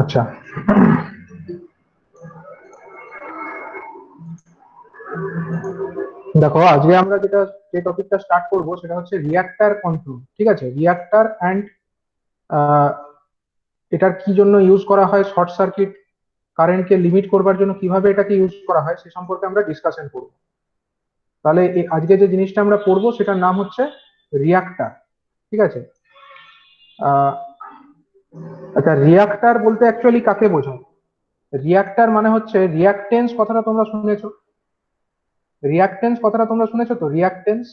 আচ্ছা, দেখো আজকে আমরা যে টপিকটা স্টার্ট করব সেটা হচ্ছে রিয়াক্টর কন্ট্রোল। ঠিক আছে, রিয়াক্টর অ্যান্ড এটার কি জন্য ইউজ করা হয়, শর্ট সার্কিট কারেন্টকে লিমিট করবার জন্য কিভাবে এটাকে ইউজ করা হয় সে সম্পর্কে আমরা ডিসকাশন করব। তাহলে আজকে যে জিনিসটা আমরা পড়বো সেটার নাম হচ্ছে রিয়াক্টর। ঠিক আছে। আহ আচ্ছা, রিয়াক্টর বলতে অ্যাকচুয়ালি কাকে বোঝায়? রিয়াক্টর মানে হচ্ছে রিয়াক্টেন্স। কথাটা তোমরা শুনেছো? রিয়াক্টেন্স কথাটা তোমরা শুনেছো তো? রিয়াক্টেন্স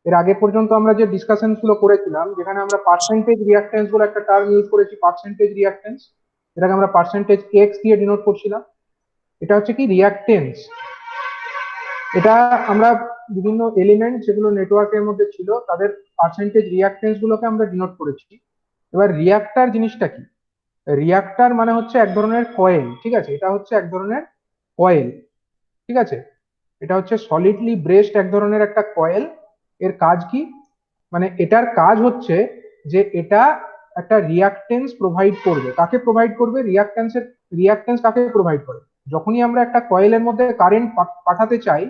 এর আগে পর্যন্ত আমরা যে ডিসকাশন গুলো করেছিলাম, যেখানে আমরা পার্সেন্টেজ রিয়াক্টেন্স বলে একটা টার্ম ইউজ করেছি, পার্সেন্টেজ রিয়াক্টেন্স, এটাকে আমরা পার্সেন্টেজ এক্স দিয়ে ডিনোট করছিলাম। এটা হচ্ছে কি রিয়াক্টেন্স। এটা আমরা বিভিন্ন এলিমেন্ট যেগুলো নেটওয়ার্কের মধ্যে ছিল তাদের পার্সেন্টেজ রিয়াক্টেন্স গুলোকে আমরা ডিনোট করেছি। এবার রিয়াক্টর জিনিসটা কি? রিয়াক্টর মানে হচ্ছে এক ধরনের কয়েল। ঠিক আছে, এটা হচ্ছে এক ধরনের কয়েল। ঠিক আছে, এটা হচ্ছে সলিডলি ব্রেসড এক ধরনের একটা কয়েল। এর কাজ কি? মানে এটার কাজ হচ্ছে যে এটা একটা রিয়াক্টেন্স প্রোভাইড করবে। কাকে প্রোভাইড করবে? রিয়াক্টেন্স কাকে প্রোভাইড করে? যখনই আমরা একটা কয়েলের মধ্যে কারেন্ট পাঠাতে চাই,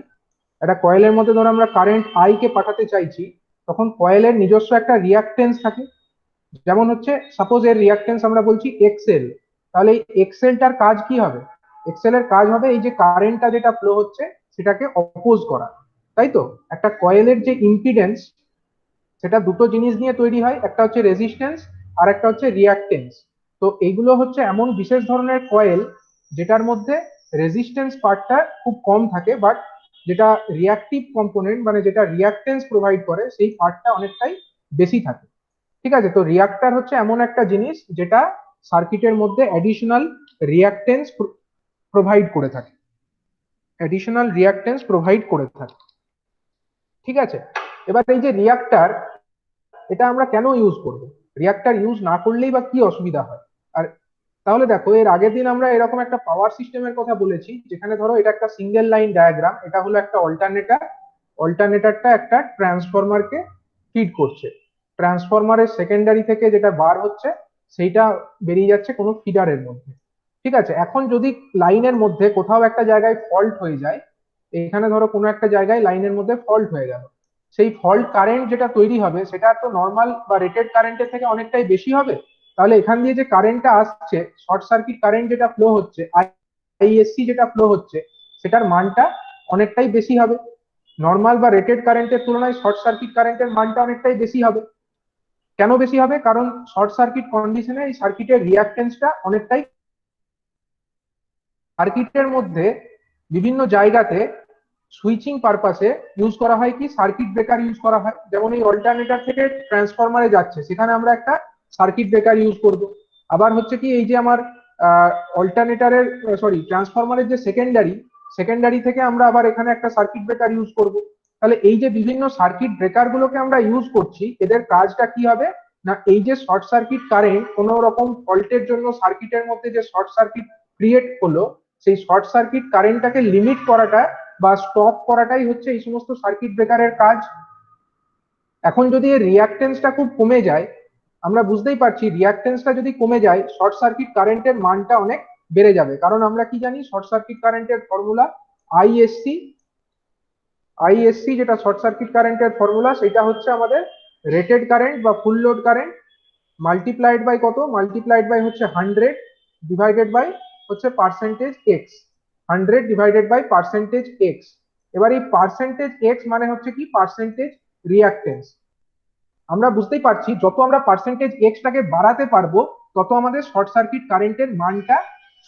একটা কয়েলের মধ্যে ধরো আমরা কারেন্ট আই কে পাঠাতে চাইছি, তখন কয়েলের নিজস্ব একটা রিয়াক্টেন্স থাকে। যেমন হচ্ছে সাপোজ এর রিয়াক্টেন্স আমরা বলছি এক্সেল, তাহলে এই এক্সেলটার কাজ কি হবে? এক্সেল এর কাজ হবে এই যে কারেন্টটা যেটা ফ্লো হচ্ছে সেটাকে অপোজ করা। তাই তো? একটা কয়েলের যে ইম্পিডেন্স সেটা দুটো জিনিস নিয়ে তৈরি হয়, একটা হচ্ছে রেজিস্ট্যান্স আর একটা হচ্ছে রিয়াক্টেন্স। তো এইগুলো হচ্ছে এমন বিশেষ ধরনের কয়েল যেটার মধ্যে রেজিস্ট্যান্স পার্টটা খুব কম থাকে, বাট যেটা রিয়াক্টিভ কম্পোনেন্ট মানে যেটা রিয়াক্টেন্স প্রোভাইড করে সেই পার্টটা অনেকটাই বেশি থাকে। ঠিক আছে, তো রিয়াক্টর হচ্ছে এমন একটা জিনিস যেটা সার্কিটের মধ্যে অ্যাডিশনাল রিয়াক্টেন্স প্রোভাইড করে থাকে, অ্যাডিশনাল রিয়াক্টেন্স প্রোভাইড করে থাকে। ঠিক আছে, এবার এই যে রিয়াক্টর, এটা আমরা কেন ইউজ করব? রিয়াক্টর ইউজ না করলেই বা কি অসুবিধা হয়? আর তাহলে দেখো, এর আগের দিন আমরা এরকম একটা পাওয়ার সিস্টেমের কথা বলেছি, যেখানে ধরো এটা একটা সিঙ্গেল লাইন ডায়াগ্রাম, এটা হলো একটা অল্টারনেটর। অল্টারনেটরটা একটা ট্রান্সফরমারকে ফিড করছে। ট্রান্সফরমারের সেকেন্ডারি থেকে যেটা বার হচ্ছে সেইটা বেরিয়ে যাচ্ছে কোনো ফিডারের মধ্যে। ঠিক আছে, এখন যদি লাইনের মধ্যে কোথাও একটা জায়গায় ফল্ট হয়ে যায়, এখানে ধরো কোনো একটা জায়গায় লাইনের মধ্যে ফল্ট হয়ে গেল, সেই ফল্ট কারেন্ট যেটা তৈরি হবে সেটা তো নর্মাল বা রেটেড কারেন্টের থেকে অনেকটাই বেশি হবে। তাহলে এখান দিয়ে যে কারেন্টটা আসছে, শর্ট সার্কিট কারেন্ট যেটা ফ্লো হচ্ছে, আইএসসি যেটা ফ্লো হচ্ছে, সেটার মানটা অনেকটাই বেশি হবে। নর্মাল বা রেটেড কারেন্টের তুলনায় শর্ট সার্কিট কারেন্টের মানটা অনেকটাই বেশি হবে। কেন বেশি হবে? কারণ শর্ট সার্কিট কন্ডিশনে এই সার্কিটের রিয়াক্টেন্সটা অনেকটাই, সার্কিটের মধ্যে বিভিন্ন জায়গাতে সুইচিং পারপাসে ইউজ করা হয় কি, সার্কিট ব্রেকার ইউজ করা হয়। যেমন এই অল্টারনেটর থেকে ট্রান্সফরমারে যাচ্ছে, সেখানে আমরা একটা সার্কিট ব্রেকার ইউজ করব। আবার হচ্ছে কি, এই যে আমার অল্টারনেটরের ট্রান্সফরমারের যে সেকেন্ডারি থেকে আমরা আবার এখানে একটা সার্কিট ব্রেকার ইউজ করব। তাহলে এই যে বিভিন্ন সার্কিট ব্রেকার গুলোকে আমরা ইউজ করছি, এদের কাজটা কি হবে না, এই যে শর্ট সার্কিট কারেন্ট কোনো রকম ফল্টের জন্য সার্কিটের মধ্যে যে শর্ট সার্কিট ক্রিয়েট হলো, সেই শর্ট সার্কিট কারেন্টটাকে লিমিট করাটা বা স্টপ করাটাই হচ্ছে এই সমস্ত সার্কিট ব্রেকারের কাজ। এখন যদি এর রিয়াক্টেন্সটা খুব কমে যায়, আমরা বুঝতেই পারছি রিয়াক্টেন্সটা যদি কমে যায় শর্ট সার্কিট কারেন্টের মানটা অনেক বেড়ে যাবে। কারণ আমরা কি জানি, শর্ট সার্কিট কারেন্টের ফর্মুলা আইএসসি। আইএসসি যেটা শর্ট সার্কিট কারেন্টের ফর্মুলা, সেটা হচ্ছে আমাদের রেটেড কারেন্ট বা full load current multiplied by কত, মাল্টিপ্লাইড বাই হচ্ছে 100 ডিভাইডেড বাই হচ্ছে percentage X. 100 divided by percentage X. এবার এই পার্সেন্টেজ এক্স মানে হচ্ছে কি, পার্সেন্টেজ রিয়াক্টেন্স। আমরা বুঝতেই পারছি যত আমরা পার্সেন্টেজ এক্সটাকে বাড়াতে পারবো তত আমাদের শর্ট সার্কিট কারেন্টের মানটা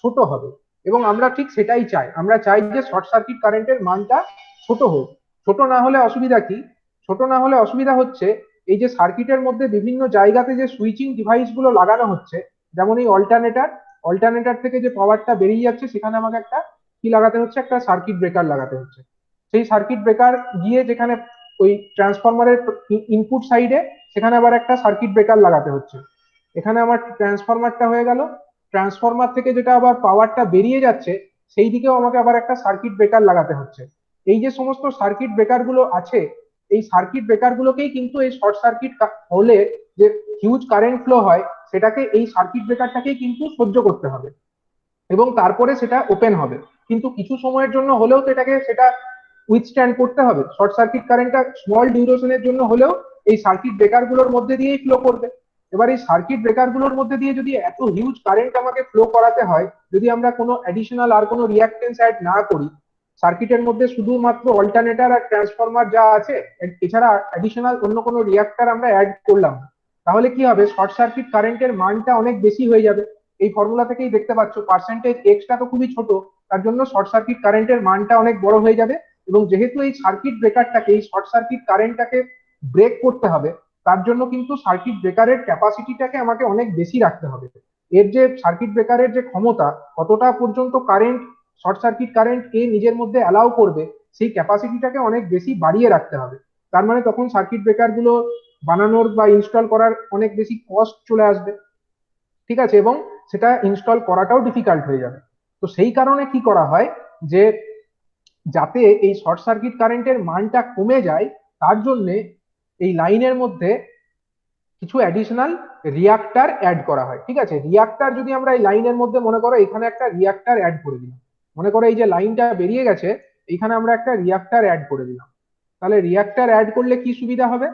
ছোট হবে। এবং আমরা ঠিক সেটাই চাই, আমরা চাই যে শর্ট সার্কিট কারেন্টের মানটা ছোট হোক। ছোট না হলে অসুবিধা কি? ছোট না হলে অসুবিধা হচ্ছে এই যে সার্কিটের মধ্যে বিভিন্ন জায়গাতে যে সুইচিং ডিভাইস গুলো লাগানো হচ্ছে, যেমন এই অল্টারনেটর থেকে যে পাওয়ারটা বেরিয়ে যাচ্ছে সেখানে আমাকে একটা কি লাগাতে হচ্ছে, একটা সার্কিট ব্রেকার লাগাতে হচ্ছে। সেই সার্কিট ব্রেকার গিয়ে যেখানে ওই ট্রান্সফরমারের ইনপুট সাইডে, সেখানে আবার একটা সার্কিট ব্রেকার লাগাতে হচ্ছে। এখানে আমার ট্রান্সফরমারটা হয়ে গেল, ট্রান্সফরমার থেকে যেটা আবার পাওয়ারটা বেরিয়ে যাচ্ছে সেই দিকেও আমাকে আবার একটা সার্কিট ব্রেকার লাগাতে হচ্ছে। এই যে সমস্ত সার্কিট ব্রেকার গুলো আছে, এই সার্কিট ব্রেকার গুলোকেই কিন্তু এই শর্ট সার্কিট হলে যে হিউজ কারেন্ট ফ্লো হয় সেটাকে এই সার্কিট ব্রেকারটাকেই কিন্তু সহ্য করতে হবে এবং তারপরে সেটা ওপেন হবে। কিন্তু কিছু সময়ের জন্য হলেও তো সেটা উইথস্ট্যান্ড করতে হবে। শর্ট সার্কিট কারেন্টটা স্মল ডিউরেশনের জন্য হলেও এই সার্কিট ব্রেকার গুলোর মধ্যে দিয়েই ফ্লো করবে। এবার এই সার্কিট ব্রেকার গুলোর মধ্যে দিয়ে যদি এত হিউজ কারেন্ট আমাকে ফ্লো করাতে হয়, যদি আমরা কোনো অ্যাডিশনাল আর কোনো রিয়াক্টেন্স অ্যাড না করি, সার্কিটের মধ্যে শুধুমাত্র অল্টারনেটর আর ট্রান্সফরমার যা আছে, এছাড়া অ্যাডিশনাল অন্য কোনো রিয়াক্টর আমরা অ্যাড করলাম না, তাহলে কি হবে, শর্ট সার্কিট কারেন্টের মানটা অনেক বেশি হয়ে যাবে। এই ফর্মুলা থেকেই দেখতে পাচ্ছ পার্সেন্টেজ এক্সটা তো খুবই ছোট, তার জন্য শর্ট সার্কিট কারেন্টের মানটা অনেক বড় হয়ে যাবে। এবং যেহেতু এই সার্কিট ব্রেকারটাকে, এই শর্ট সার্কিট কারেন্টটাকে ব্রেক করতে হবে, তার জন্য কিন্তু সার্কিট ব্রেকারের ক্যাপাসিটিটাকে আমাকে অনেক বেশি রাখতে হবে। এর যে সার্কিট ব্রেকারের যে ক্ষমতা, কতটা পর্যন্ত কারেন্ট শর্ট সার্কিট কারেন্ট এ নিজের মধ্যে অ্যালাউ করবে, সেই ক্যাপাসিটিটাকে অনেক বেশি বাড়িয়ে রাখতে হবে। তার মানে তখন সার্কিট ব্রেকার গুলো বানানোর বা ইনস্টল করার অনেক বেশি কস্ট চলে আসবে, ঠিক আছে, এবং সেটা ইনস্টল করাটাও ডিফিকাল্ট হয়ে যাবে। তো সেই কারণে কি করা হয়, যে যাতে এই শর্ট সার্কিট কারেন্টের মানটা কমে যায়, তার জন্য এই লাইনের মধ্যে কিছু অ্যাডিশনাল রিয়াক্টার অ্যাড করা হয়। ঠিক আছে, রিয়াক্টার যদি আমরা এই লাইনের মধ্যে, মনে করো এখানে একটা রিয়াক্টার অ্যাড করে দিলাম, মনে করো এই যে লাইনটা বেরিয়ে গেছে, এখানে আমরা একটা রিয়াক্টার অ্যাড করে দিলাম। তাহলে রিয়াক্টার অ্যাড করলে কি সুবিধা হবে,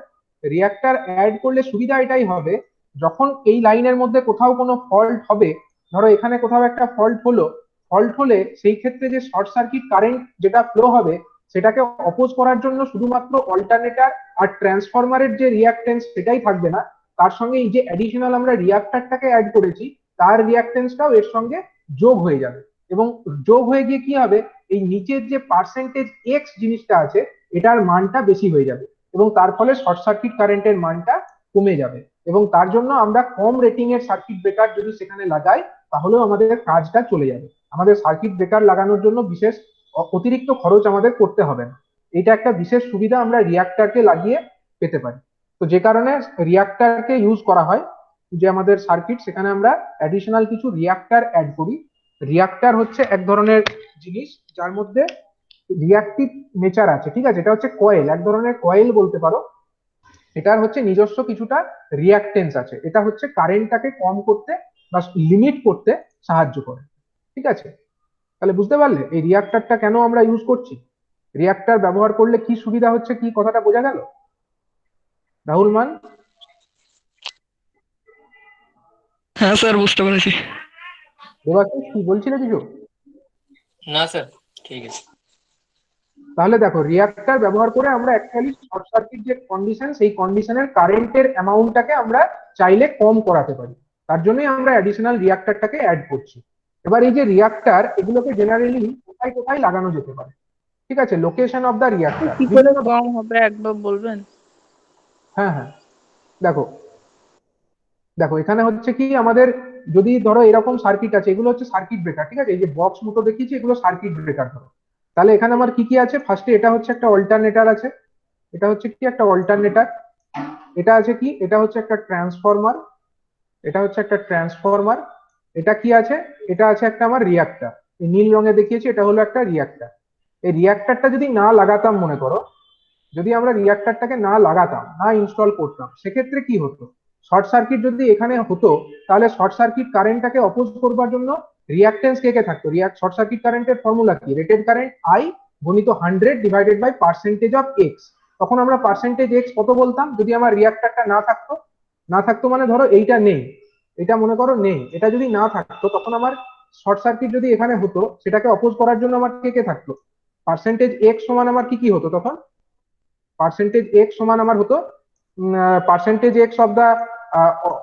রিয়াক্টার অ্যাড করলে সুবিধা এটাই হবে, যখন এই লাইনের মধ্যে কোথাও কোনো ফল্ট হবে, ধরো এখানে কোথাও একটা ফল্ট হলো, ফল্ট হলে সেই ক্ষেত্রে যে শর্ট সার্কিট কারেন্ট যেটা ফ্লো হবে, সেটাকে অপোজ করার জন্য শুধুমাত্র অল্টারনেটর আর ট্রান্সফরমারের যে রিয়াক্টেন্স সেটাই থাকবে না, তার সঙ্গে এই যে অ্যাডিশনাল আমরা রিয়াক্টারটাকে অ্যাড করেছি, তার রিয়াক্টেন্সটাও এর সঙ্গে যোগ হয়ে যাবে। এবং যোগ হয়ে গিয়ে কি হবে, এই নিচের যে পার্সেন্টেজ এক্স জিনিসটা আছে, এটার মানটা বেশি হয়ে যাবে এবং তার ফলে শর্ট সার্কিট কারেন্টের মানটা কমে যাবে। এবং তার জন্য আমরা কম রেটিং এর সার্কিট ব্রেকার যদি সেখানে লাগাই, তাহলেও আমাদের কাজটা চলে যাবে। আমাদের সার্কিট ব্রেকার লাগানোর জন্য বিশেষ অতিরিক্ত খরচ আমাদের করতে হবে না। এটা একটা বিশেষ সুবিধা আমরা রিয়াক্টারকে লাগিয়ে পেতে পারি। তো যে কারণে রিয়াক্টারকে ইউজ করা হয়, যে আমাদের সার্কিট, সেখানে আমরা অ্যাডিশনাল কিছু রিয়াক্টার অ্যাড করি। রিয়াক্টার হচ্ছে এক ধরনের জিনিস যার মধ্যে রিয়াক্টিভ নেচার আছে, ঠিক আছে, এটা হচ্ছে কয়েল, এক ধরনের কয়েল বলতে পারো। এটার হচ্ছে নিজস্ব কিছুটা রিয়াক্টেন্স আছে, এটা হচ্ছে কারেন্টটাকে কম করতে বা লিমিট করতে সাহায্য করে। ঠিক আছে, তাহলে বুঝতে পারলে এই রিয়াক্টারটা কেন আমরা ইউজ করছি, রিয়াক্টার ব্যবহার করলে কি সুবিধা হচ্ছে, কি কথাটা বোঝা গেল রাহুল মান? হ্যাঁ স্যার, বুঝতে পেরেছি। দেবাশিস কি বলছিলে কিছু? না স্যার, ঠিক আছে। তাহলে দেখো, রিয়াক্টার ব্যবহার করে আমরা অ্যাকচুয়ালি শর্ট সার্কিট যে কন্ডিশন, সেই কন্ডিশনের কারেন্টের অ্যামাউন্টটাকে আমরা চাইলে কম করাতে পারি। তার জন্যই আমরা অ্যাডিশনাল রিয়াক্টারটাকে অ্যাড করছি। এবার এই যে রিয়াক্টার, এগুলোকে জেনারেলি কোথায় কোথায় লাগানো যেতে পারে, ঠিক আছে, লোকেশন অফ দ্য রিয়াক্টার কি করে বিভিন্ন। কম হবে একবার বলবেন? হ্যাঁ হ্যাঁ, দেখো দেখো এখানে হচ্ছে কি, আমাদের যদি ধরো এরকম সার্কিট আছে, এগুলো হচ্ছে সার্কিট ব্রেকার, ঠিক আছে, এই যে বক্স মতো দেখিয়েছি এগুলো সার্কিট ব্রেকার ধরো। তাহলে এখানে আমার কি কি আছে, ফার্স্টে এটা হচ্ছে একটা অল্টারনেটর আছে, এটা হচ্ছে কি একটা অল্টারনেটর, এটা আছে কি, এটা হচ্ছে একটা ট্রান্সফরমার, এটা হচ্ছে একটা ট্রান্সফরমার, এটা কি আছে, এটা আছে একটা আমার রিয়াক্টার, এই নীল রঙে দেখিয়েছি, এটা হলো একটা রিয়াক্টার। এই রিয়াক্টারটা যদি না লাগাতাম, মনে করো যদি আমরা রিয়াক্টারটাকে না লাগাতাম, না ইনস্টল করতাম, সেক্ষেত্রে কি হতো, শর্ট সার্কিট যদি এখানে হতো, তাহলে শর্ট সার্কিট কারেন্টটাকে অপোজ করবার জন্য রিয়াক্টেন্স কে কে থাকতো, শর্ট সার্কিট কারেন্টের ফর্মুলা কি, রেটেড কারেন্ট আই গুণিত 100 divided by percentage of X. তখন আমরা পার্সেন্টেজ এক্স কত বলতাম, যদি আমার রিয়াক্টারটা না থাকতো, না থাকতো মানে ধরো এইটা নেই, এটা মনে করো নেই, এটা যদি না থাকতো, তখন আমার শর্ট সার্কিট যদি এখানে হতো, সেটাকে অপোজ করার জন্য আমার কে কে থাকতো, পার্সেন্টেজ এক্স সমান আমার কি কি হতো তখন, পার্সেন্টেজ এক্স সমান আমার হতো percentage X of the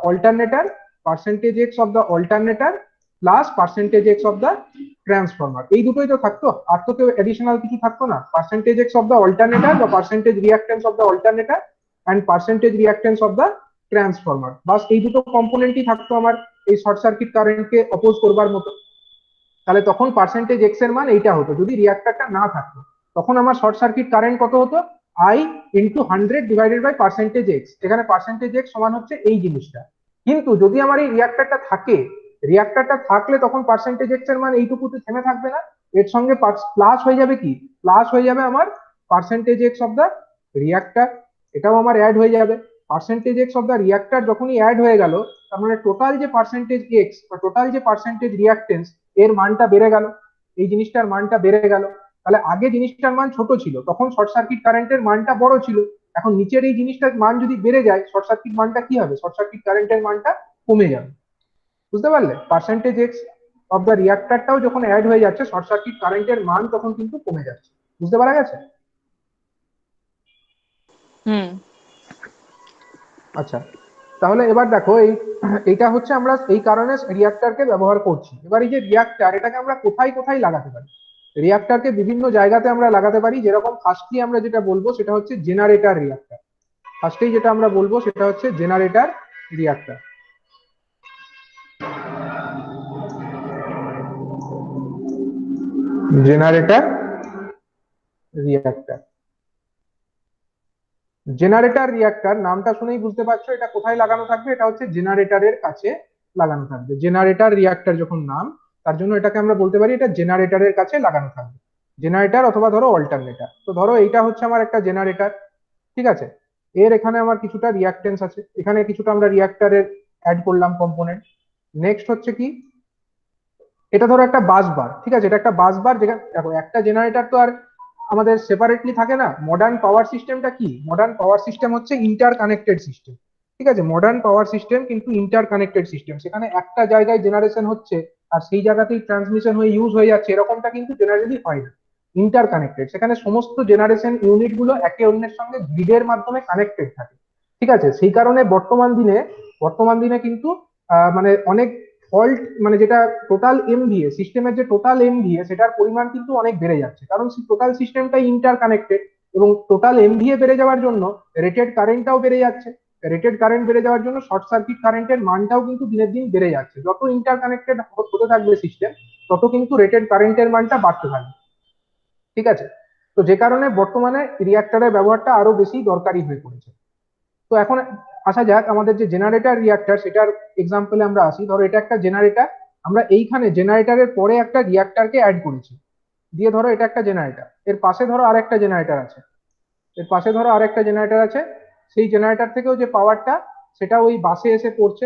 alternator, percentage X of the alternator plus percentage X of the transformer. এই দুটোই তো থাকতো, আর তো কেউ এডিশনাল কিছু থাকতো না, percentage X of the alternator বা percentage reactance of the alternator and percentage reactance of the transformer, বাস এই দুটো কম্পোনেন্টই থাকতো আমার এই শর্ট সার্কিট কারেন্টকে অপোজ করবার মতো। তাহলে তখন পার্সেন্টেজ এক্স এর মান এইটা হতো যদি রিয়াক্টারটা না থাকতো। তখন আমার শর্ট সার্কিট কারেন্ট কত হতো, I into 100 divided by percentage X, এখানে পার্সেন্টেজ এক্স সমান হচ্ছে এই জিনিসটা। কিন্তু যদি আমার এই রিয়াক্টারটা থাকে, রিয়াক্টারটা থাকলে তখন পার্সেন্টেজ এক্স এর মান এইটুকুতে থেমে থাকবে না, এর সঙ্গে প্লাস হয়ে যাবে কি, প্লাস হয়ে যাবে আমার percentage X of the reactor, এটাও আমার অ্যাড হয়ে যাবে। Percentage X of the reactor যখনই অ্যাড হয়ে গেল, তার মানে টোটাল যে পার্সেন্টেজ এক্স বা টোটাল যে পার্সেন্টেজ রিয়াক্টেন্স এর মানটা বেড়ে গেল, এই জিনিসটার মানটা বেড়ে গেল। তাহলে আগে জিনিসটার মান ছোট ছিল, তখন শর্ট সার্কিট কারেন্টের মানটা বড় ছিল। এখন নিচের এই জিনিসটার মান যদি বেড়ে যায়, শর্ট সার্কিট মানটা কি হবে? শর্ট সার্কিট কারেন্টের মানটা কমে যাবে। বুঝতে পারলে? পার্সেন্টেজ এক্স অফ দ্য রিয়াক্টারটাও যখন অ্যাড হয়ে যাচ্ছে, শর্ট সার্কিট কারেন্টের মান তখন কিন্তু কমে যাচ্ছে। বুঝতে পারা গেছে? হুম। আচ্ছা, তাহলে এবার দেখো এইটা হচ্ছে আমরা এই কারণে রিয়াক্টারকে ব্যবহার করছি। এবার এই যে রিয়াক্টার, এটাকে আমরা কোথায় কোথায় লাগাতে পারি? রিয়াক্টারকে বিভিন্ন জায়গাতে আমরা লাগাতে পারি। যেরকম ফার্স্টলি আমরা যেটা বলবো সেটা হচ্ছে জেনারেটর রিয়াক্টার। ফার্স্টেই যেটা আমরা বলবো সেটা হচ্ছে generator reactor. Generator reactor, generator reactor নামটা শুনেই বুঝতে পারছো এটা কোথায় লাগানো থাকবে। এটা হচ্ছে জেনারেটরের কাছে লাগানো থাকবে। জেনারেটর রিয়াক্টর যখন নাম, তার জন্য এটাকে আমরা বলতে পারি এটা জেনারেটরের কাছে লাগানো থাকবে। জেনারেটর অথবা ধরো অল্টারনেটর। তো ধরো এইটা হচ্ছে আমার একটা জেনারেটর, ঠিক আছে? এর এখানে আমার কিছুটা রিয়াক্টেন্স আছে, এখানে কিছুটা আমরা রিয়াক্টরের অ্যাড করলাম কম্পোনেন্ট। নেক্সট হচ্ছে কি, এটা ধরো একটা বাস বার, ঠিক আছে? এটা একটা বাস বার, যেখানে দেখো একটা জেনারেটর তো আর আমাদের সেপারেটলি থাকে না। মডার্ন পাওয়ার সিস্টেমটা কি? মডার্ন পাওয়ার সিস্টেম হচ্ছে ইন্টার কানেক্টেড সিস্টেম, ঠিক আছে? মডার্ন পাওয়ার সিস্টেম কিন্তু ইন্টার কানেক্টেড সিস্টেম। সেখানে একটা জায়গায় জেনারেশন হচ্ছে আর সেই জায়গাতেই ট্রান্সমিশন হয়ে ইউজ হয়ে যাচ্ছে, এরকমটা কিন্তু জেনারেলি হয় না। ইন্টার কানেক্টেড, সেখানে সমস্ত জেনারেশন ইউনিট গুলো একে অন্যের সঙ্গে গ্রিডের মাধ্যমে কানেক্টেড থাকে, ঠিক আছে? সেই কারণে বর্তমান দিনে কিন্তু মানে অনেক ফল্ট, মানে যেটা টোটাল এমভিএ সিস্টেমের যে টোটাল এমভিএ সেটার পরিমাণ কিন্তু অনেক বেড়ে যাচ্ছে, কারণ টোটাল সিস্টেমটাই ইন্টার কানেক্টেড। এবং টোটাল এমভিএ বেড়ে যাওয়ার জন্য রেটেড কারেন্টটাও বেড়ে যাচ্ছে। রেটেড কারেন্ট বেড়ে যাওয়ার জন্য শর্ট সার্কিট কারেন্টের মানটাও কিন্তু দিনের দিন বেড়ে যাচ্ছে। যত ইন্টার কানেক্টেড হতে থাকবে সিস্টেম, তত কিন্তু রেটেড কারেন্টের মানটা বাড়তে থাকবে, ঠিক আছে? তো যে কারণে বর্তমানে রিয়াক্টরের ব্যবহারটা আরো বেশি দরকারি হয়ে পড়েছে। তো এখন আসা যাক আমাদের যে জেনারেটর রিয়াক্টর, সেটার এক্সাম্পলে আমরা আসি। ধরো এটা একটা জেনারেটর, আমরা এইখানে জেনারেটরের পরে একটা রিয়াক্টরকে অ্যাড করেছি, দিয়ে ধরো এটা একটা জেনারেটর। এর পাশে ধরো আরেকটা জেনারেটর আছে, এর পাশে ধরো আরেকটা জেনারেটর আছে। সেই জেনারেটর থেকেও যে পাওয়ারটা সেটা ওই বাসে এসে পড়ছে।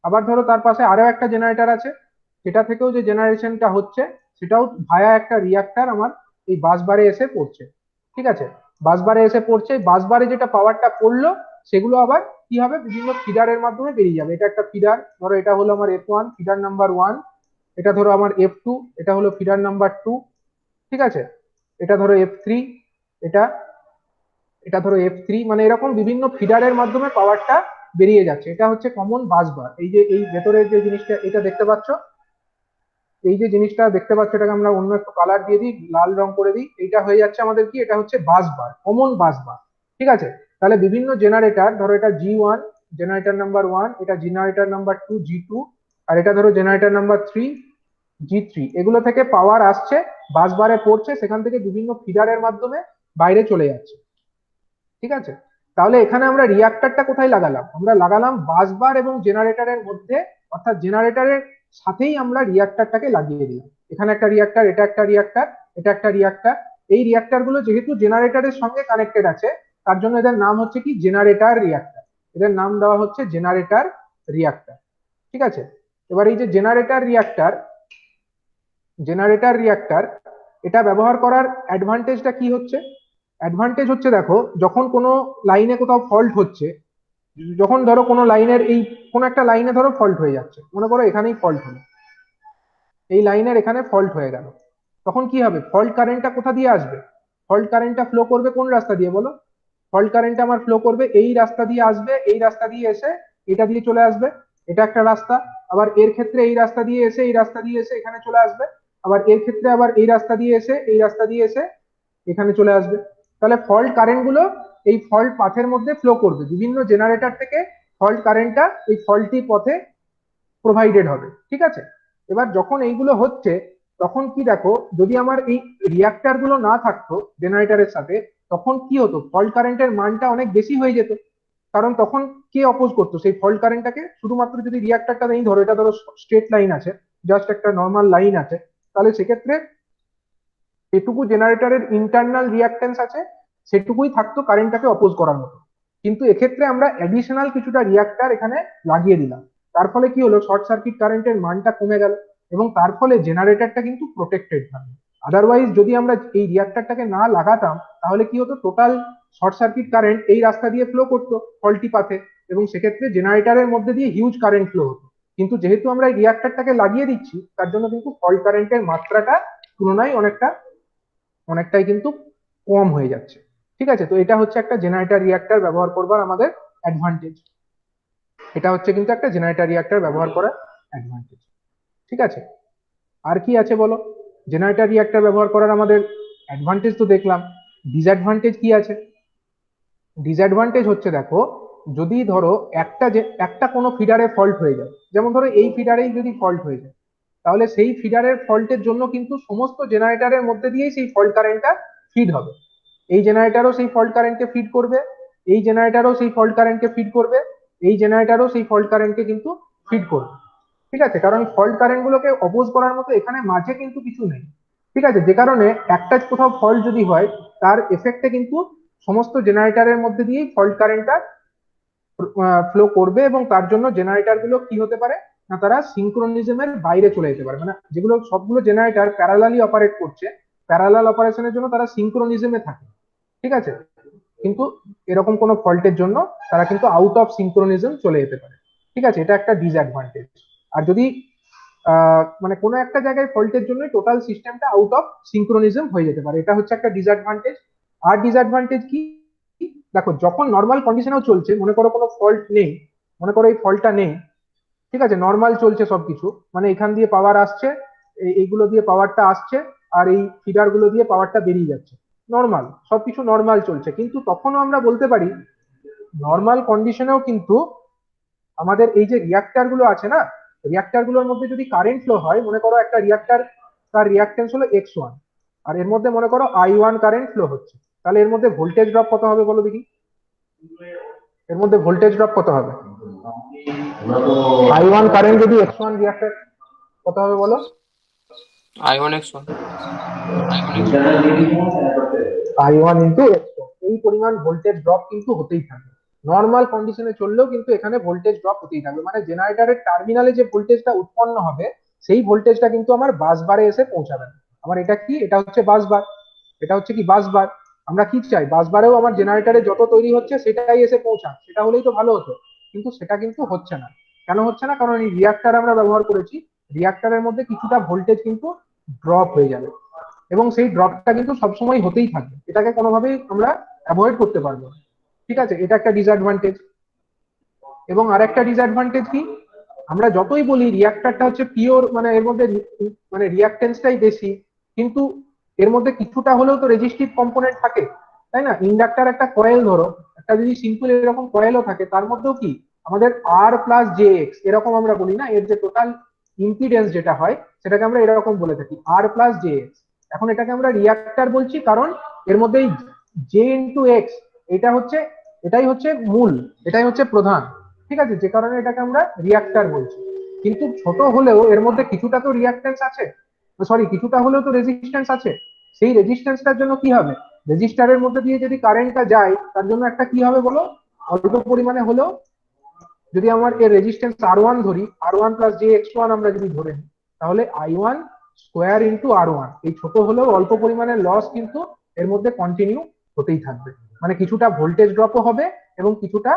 আবার ধরো তার পাশে আরো একটা জেনারেটর আছে, সেটা থেকেও যে জেনারেশনটা হচ্ছে সেটাও ভায়া একটা রিয়াক্টর আমার এই বাস বারে এসে পড়ছে, ঠিক আছে? বাস বারে এসে পড়ছে, বাস বারে যেটা পাওয়ারটা পড়লো সেগুলো আবার কি হবে? বিভিন্ন ফিডারের মাধ্যমে বেরিয়ে যাবে। এটা একটা ফিডার, ধরো এটা হলো আমার F1, ফিডার নাম্বার 1। এটা ধরো আমার F2, এটা হলো ফিডার নাম্বার 2, ঠিক আছে? এটা ধরো F3, এটা এটা ধরো F3, মানে এরকম বিভিন্ন ফিডারের মাধ্যমে পাওয়ারটা বেরিয়ে যাচ্ছে। এটা হচ্ছে কমন বাস বার। এই যে এই ভেতরের যে জিনিসটা এটা দেখতে পাচ্ছ, এই যে জিনিসটা দেখতে পাচ্ছ, এটাকে আমরা অন্য একটু কালার দিয়ে দিই, লাল রং করে দিই। এইটা হয়ে যাচ্ছে আমাদের কি? এটা হচ্ছে বাস বার, কমন বাস বার, ঠিক আছে? তাহলে বিভিন্ন জেনারেটর, ধরো এটা G1, জেনারেটর নাম্বার 1, এটা জেনারেটর নাম্বার 2 G2, আর এটা ধরো জেনারেটর নাম্বার 3 G3। এগুলো থেকে পাওয়ার আসছে, বাস বারে পড়ছে, সেখান থেকে বিভিন্ন ফিডারের মাধ্যমে বাইরে চলে যাচ্ছে, ঠিক আছে? তাহলে এখানে আমরা রিয়াক্টরটা কোথায় লাগালাম? আমরা লাগালাম বাস বার এবং জেনারেটরের মধ্যে, অর্থাৎ জেনারেটরের সাথেই আমরা রিয়াক্টরটাকে লাগিয়ে দিলাম। এখানে একটা রিয়াক্টর, এটা একটা রিয়াক্টর, এটা একটা রিয়াক্টর। এই রিয়াক্টর গুলো যেহেতু জেনারেটরের সঙ্গে কানেক্টেড আছে, তার জন্য এদের নাম হচ্ছে কি? Generator reactor. এদের নাম দেওয়া হচ্ছে জেনারেটর রিয়াক্টর, ঠিক আছে? এবার এই যে জেনারেটর রিয়াক্টর এটা ব্যবহার করার অ্যাডভান্টেজটা কি হচ্ছে? অ্যাডভান্টেজ হচ্ছে, দেখো যখন কোনো লাইনে কোথাও ফল্ট হচ্ছে, যখন ধরো কোনো লাইনের এই কোনো একটা লাইনে ধরো ফল্ট হয়ে যাচ্ছে, মনে করো এখানেই ফল্ট হলো, এই লাইনের এখানে ফল্ট হয়ে গেল, তখন কি হবে? ফল্ট কারেন্টটা কোথা দিয়ে আসবে? ফল্ট কারেন্টটা ফ্লো করবে কোন রাস্তা দিয়ে বলো? ফল্ট কারেন্ট আমার ফ্লো করবে এই রাস্তা দিয়ে, আসবে এই রাস্তা দিয়ে এসে এটা দিয়ে চলে আসবে, এটা একটা রাস্তা। আবার এর ক্ষেত্রে এই রাস্তা দিয়ে এসে এই রাস্তা দিয়ে এসে এখানে চলে আসবে। আবার এর ক্ষেত্রে আবার এই রাস্তা দিয়ে এসে এই রাস্তা দিয়ে এসে এখানে চলে আসবে। তাহলে ফল্ট কারেন্ট গুলো এই ফল্ট পাথের মধ্যে ফ্লো করবে, বিভিন্ন জেনারেটর থেকে ফল্ট কারেন্টটা এই ফল্টি পথে প্রোভাইডেড হবে, ঠিক আছে? এবার যখন এইগুলো হচ্ছে, তখন কি দেখো, যদি আমার এই রিয়াক্টর গুলো না থাকতো জেনারেটরের সাথে, তখন কি হতো? ফল্ট কারেন্টের মানটা অনেক বেশি হয়ে যেত। কারণ তখন কে অপোজ করতো সেই ফল্ট কারেন্টটাকে? শুধুমাত্র যদি রিয়াক্টরটা নেই, ধরো এটা ধরো স্ট্রেট লাইন আছে, জাস্ট একটা নর্মাল লাইন আছে, তাহলে সেক্ষেত্রে যেটুকু জেনারেটরের ইন্টারনাল রিয়াক্টেন্স আছে সেটুকুই থাকতো কারেন্টটাকে অপোজ করার মতো। কিন্তু এক্ষেত্রে আমরা অ্যাডিশনাল কিছুটা রিয়াক্টর এখানে লাগিয়ে দিলাম। তার ফলে কি হলো, শর্ট সার্কিট কারেন্টের মানটা কমে গেল এবং তার ফলে জেনারেটরটা কিন্তু প্রোটেক্টেড থাকে। আদারওয়াইজ যদি আমরা এই রিয়াক্টরটাকে না লাগাতাম তাহলে কি হতো, টোটাল শর্ট সার্কিট কারেন্ট এই রাস্তা দিয়ে ফ্লো করতো ফল্টি পাথে, এবং সেক্ষেত্রে জেনারেটরের মধ্যে দিয়ে হিউজ কারেন্ট ফ্লো হতো। কিন্তু যেহেতু আমরা এই রিয়াক্টরটাকে লাগিয়ে দিচ্ছি তার জন্য কিন্তু ফল্ট কারেন্টের মাত্রাটা তুলনায় অনেকটাই কিন্তু কম হয়ে যাচ্ছে। ঠিক আছে, তো এটা হচ্ছে একটা জেনারেটর রিয়াক্টর ব্যবহার করবার আমাদের অ্যাডভান্টেজ। এটা হচ্ছে কিন্তু একটা জেনারেটর রিয়াক্টর ব্যবহার করার অ্যাডভান্টেজ। ঠিক আছে, আর কি আছে বলো? জেনারেটর রিয়াক্টর ব্যবহার করার আমাদের অ্যাডভান্টেজ তো দেখলাম, ডিসঅ্যাডভান্টেজ কি আছে? ডিসঅ্যাডভান্টেজ হচ্ছে দেখো, যদি ধরো একটা কোনো ফিডারে ফল্ট হয়ে যায়, যেমন ধরো এই ফিডারেই যদি ফল্ট হয়ে যায়, তাহলে সেই ফিডারের ফল্টের জন্য কিন্তু সমস্ত জেনারেটরের মধ্যে দিয়েই সেই ফল্ট কারেন্টটা ফিড হবে। এই জেনারেটরও সেই ফল্ট কারেন্টকে ফিড করবে, এই জেনারেটরও সেই ফল্ট কারেন্টকে ফিড করবে, এই জেনারেটরও সেই ফল্ট কারেন্টকে কিন্তু ফিড করবে। ঠিক আছে, কারণ ফল্ট কারেন্ট গুলোকে অপোজ করার মতো এখানে মাঝে কিন্তু কিছু নেই। ঠিক আছে, যে কারণে একটা কোথাও ফল্ট যদি হয় তার এফেক্টে কিন্তু সমস্ত জেনারেটরের মধ্যে দিয়েই ফল্ট কারেন্টটা ফ্লো করবে, এবং তার জন্য জেনারেটর গুলো কি হতে পারে না, তারা সিঙ্ক্রোনিজমের বাইরে চলে যেতে পারে। মানে যেগুলো সবগুলো জেনারেটর প্যারালালি অপারেট করছে, প্যারালাল অপারেশনের জন্য তারা সিঙ্ক্রোনিজমে থাকে। ঠিক আছে, কিন্তু এরকম কোনো ফল্টের জন্য তারা কিন্তু আউট অফ সিঙ্ক্রোনিজম চলে যেতে পারে। ঠিক আছে, এটা একটা ডিসঅ্যাডভান্টেজ। আর যদি মানে কোনো একটা জায়গায় ফল্টের জন্য টোটাল সিস্টেমটা আউট অফ সিঙ্ক্রোনিজম হয়ে যেতে পারে, এটা হচ্ছে একটা ডিসঅ্যাডভান্টেজ। আর ডিসঅ্যাডভান্টেজ কি, দেখো যখন নর্মাল কন্ডিশনেও চলছে, মনে করো কোনো ফল্ট নেই, মনে করো এই ফল্টটা নেই, ঠিক আছে, নর্মাল চলছে সবকিছু, মানে এখান দিয়ে পাওয়ার আসছে, এইগুলো দিয়ে পাওয়ারটা আসছে, আর এই ফিডার গুলো দিয়ে পাওয়ারটা বেরিয়ে যাচ্ছে, নর্মাল সবকিছু নর্মাল চলছে, কিন্তু তখনও আমরা বলতে পারি নর্মাল কন্ডিশনেও কিন্তু আমাদের এই যে রিয়াক্টর গুলো আছে না, রিয়াক্টর গুলোর মধ্যে যদি কারেন্ট ফ্লো হয়, মনে করো একটা রিয়াক্টর, তার রিয়াক্টেন্স হলো x1, আর এর মধ্যে মনে করো i1 কারেন্ট ফ্লো হচ্ছে, তাহলে এর মধ্যে ভোল্টেজ ড্রপ কত হবে বলো দেখি? এর মধ্যে ভোল্টেজ ড্রপ কত হবে? i1 কারেন্ট যদি x1 রিয়াক্টর, কত হবে বলো? I1 X1 i1 into x1, এই পরিমাণ ভোল্টেজ ড্রপ কিন্তু হতেই থাকবে। নর্মাল কন্ডিশনে চললেও কিন্তু এখানে ভোল্টেজ ড্রপ হতেই থাকবে, মানে জেনারেটরের টার্মিনালে যে ভোল্টেজটা উৎপন্ন হবে সেই ভোল্টেজটা কিন্তু আমার বাস বারে এসে পৌঁছাবে না। আমার এটা কি, এটা হচ্ছে বাস বার, এটা হচ্ছে কি বাস বার। আমরা কি চাই, বাস বারেও আমার জেনারেটরে যত তৈরি হচ্ছে সেটাই এসে পৌঁছাক, সেটা হলেই তো ভালো হতো, কিন্তু সেটা কিন্তু হচ্ছে না। কেন হচ্ছে না? কারণ এই রিয়াক্টর আমরা ব্যবহার করেছি, রিয়াক্টরের মধ্যে কিছুটা ভোল্টেজ কিন্তু ড্রপ হয়ে যাবে, এবং সেই ড্রপটা কিন্তু সবসময় হতেই থাকবে, এটাকে কোনোভাবেই আমরা অ্যাভয়েড করতে পারবো না। ঠিক আছে, এটা একটা ডিসঅ্যাডভান্টেজ। এবং আরেকটা ডিসঅ্যাডভান্টেজ কি, আমরা যতই বলি রিয়াক্টরটা হচ্ছে পিওর, মানে এর মধ্যে মানে রিয়াক্টেন্সটাই বেশি, কিন্তু এর মধ্যে কিছুটা হলেও তো রেজিস্টিভ কম্পোনেন্ট থাকে, তাই না? ইন্ডাক্টর একটা কয়েল, ধরো একটা যদি সিম্পল এরকম কয়েলও থাকে, তার মধ্যেও কি আমাদের আর প্লাস জে এক্স এরকম আমরা বলি না, এর যে টোটাল ইম্পিডেন্স যেটা হয় সেটাকে আমরা এরকম বলে থাকি, আর প্লাস জে এক্স। এখন এটাকে আমরা রিয়াক্টর বলছি কারণ এর মধ্যে জে ইন্টু এক্স, এটা হচ্ছে, এটাই হচ্ছে মূল, এটাই হচ্ছে প্রধান। ঠিক আছে, যে কারণে এটাকে আমরা রিয়াক্টর বলছি। কিন্তু ছোট হলেও এর মধ্যে কিছুটা তো রিয়াক্টেন্স আছে, সরি কিছুটা হলেও তো রেজিস্ট্যান্স আছে। সেই রেজিস্ট্যান্সটার জন্য কি হবে, রেজিস্টারের মধ্যে দিয়ে যদি কারেন্টটা যায় তার জন্য একটা কি হবে বলো, অল্প পরিমাণে হলেও, যদি আমার এর রেজিস্ট্যান্স আর1 ধরি, আর1 প্লাস জে এক্স1 আমরা যদি ধরে নিই, তাহলে i1 স্কোয়ার ইন্টু আর1, এই ছোট হলেও অল্প পরিমাণের লস কিন্তু এর মধ্যে কন্টিনিউ হতেই থাকবে, মানে কিছুটা ভোল্টেজ ড্রপও হবে এবং কিছুটা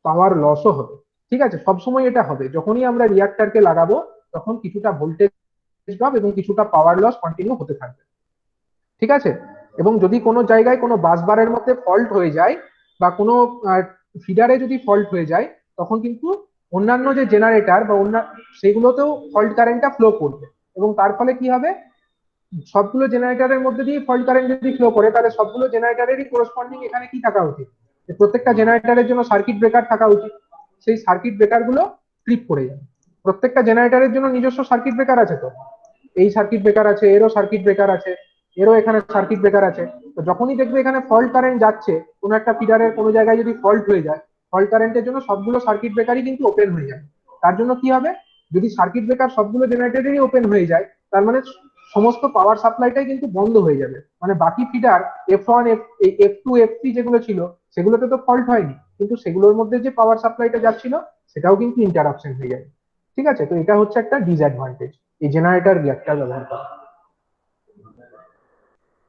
পাওয়ার লসও হবে। ঠিক আছে, সবসময় এটা হবে, যখনই আমরা রিয়াক্টরকে লাগাবো তখন কিছুটা ভোল্টেজ ড্রপ এবং কিছুটা পাওয়ার লস কন্টিনিউ হতে থাকবে। ঠিক আছে, এবং যদি কোনো জায়গায় কোনো বাস বারের মধ্যে ফল্ট হয়ে যায় বা কোনো ফিডারে যদি ফল্ট হয়ে যায়, তখন কিন্তু অন্যান্য যে জেনারেটর বা অন্য সেগুলোতেও ফল্ট কারেন্টটা ফ্লো করবে, এবং তার ফলে কি হবে, সবগুলো জেনারেটরের মধ্যে দিয়ে ফল্ট কারেন্ট যদি ফ্লো করে, তাহলে সবগুলো জেনারেটরেরই কোরসপন্ডিং এখানে কি থাকা উচিত, প্রত্যেকটা জেনারেটরের জন্য সার্কিট ব্রেকার থাকা উচিত। সেই সার্কিট ব্রেকার গুলো ট্রিপ করে যাবে। প্রত্যেকটা জেনারেটরের জন্য নিজস্ব সার্কিট ব্রেকার আছে তো, এই সার্কিট ব্রেকার আছে, এরও সার্কিট ব্রেকার আছে, এরও এখানে সার্কিট ব্রেকার আছে। তো যখনই দেখবে এখানে ফল্ট কারেন্ট যাচ্ছে, কোনো একটা ফিডারের কোনো জায়গায় যদি ফল্ট হয়ে যায়, ফল্ট কারেন্টের জন্য সবগুলো সার্কিট ব্রেকারই কিন্তু ওপেন হয়ে যাবে। তার জন্য কি হবে, যদি সার্কিট ব্রেকার সবগুলো জেনারেটরেরই ওপেন হয়ে যায়, তার মানে সমস্ত পাওয়ার সাপ্লাইটাই কিন্তু বন্ধ হয়ে যাবে, মানে বাকি ফিডার F1 F2 F3 যেগুলো ছিল সেগুলোতে তো ফল্ট হয়নি, কিন্তু সেগুলোর মধ্যে যে পাওয়ার সাপ্লাইটা যাচ্ছিল সেটাও কিন্তু ইন্টারাপশন হয়ে যাবে। ঠিক আছে, তো এটা হচ্ছে একটা ডিসঅ্যাডভান্টেজ এই জেনারেটর রিঅ্যাক্টর ব্যবহার করা।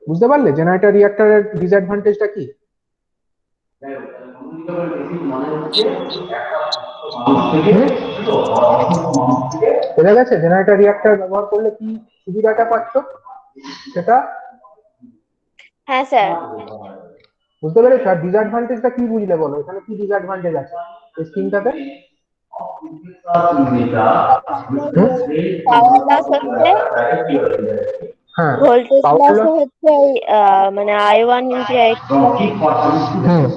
বুঝতে পারলে জেনারেটর রিঅ্যাক্টরের ডিসঅ্যাডভান্টেজটা কি? বোঝা গেছে জেনারেটর রিঅ্যাক্টর ব্যবহার করলে কি সুবিধাটা পাচ্ছ সেটা? হ্যাঁ স্যার। বুঝতে পেরেছো? আর ডিসঅ্যাডভান্টেজটা কি বুঝলে বলো, এখানে কি ডিসঅ্যাডভান্টেজ আছে এই স্কিমটাতে? পাওয়ার লস হচ্ছে, হ্যাঁ, ভোল্টেজ পাওয়ার লস লস। হচ্ছে ওই মানে I1 into I2। হুম,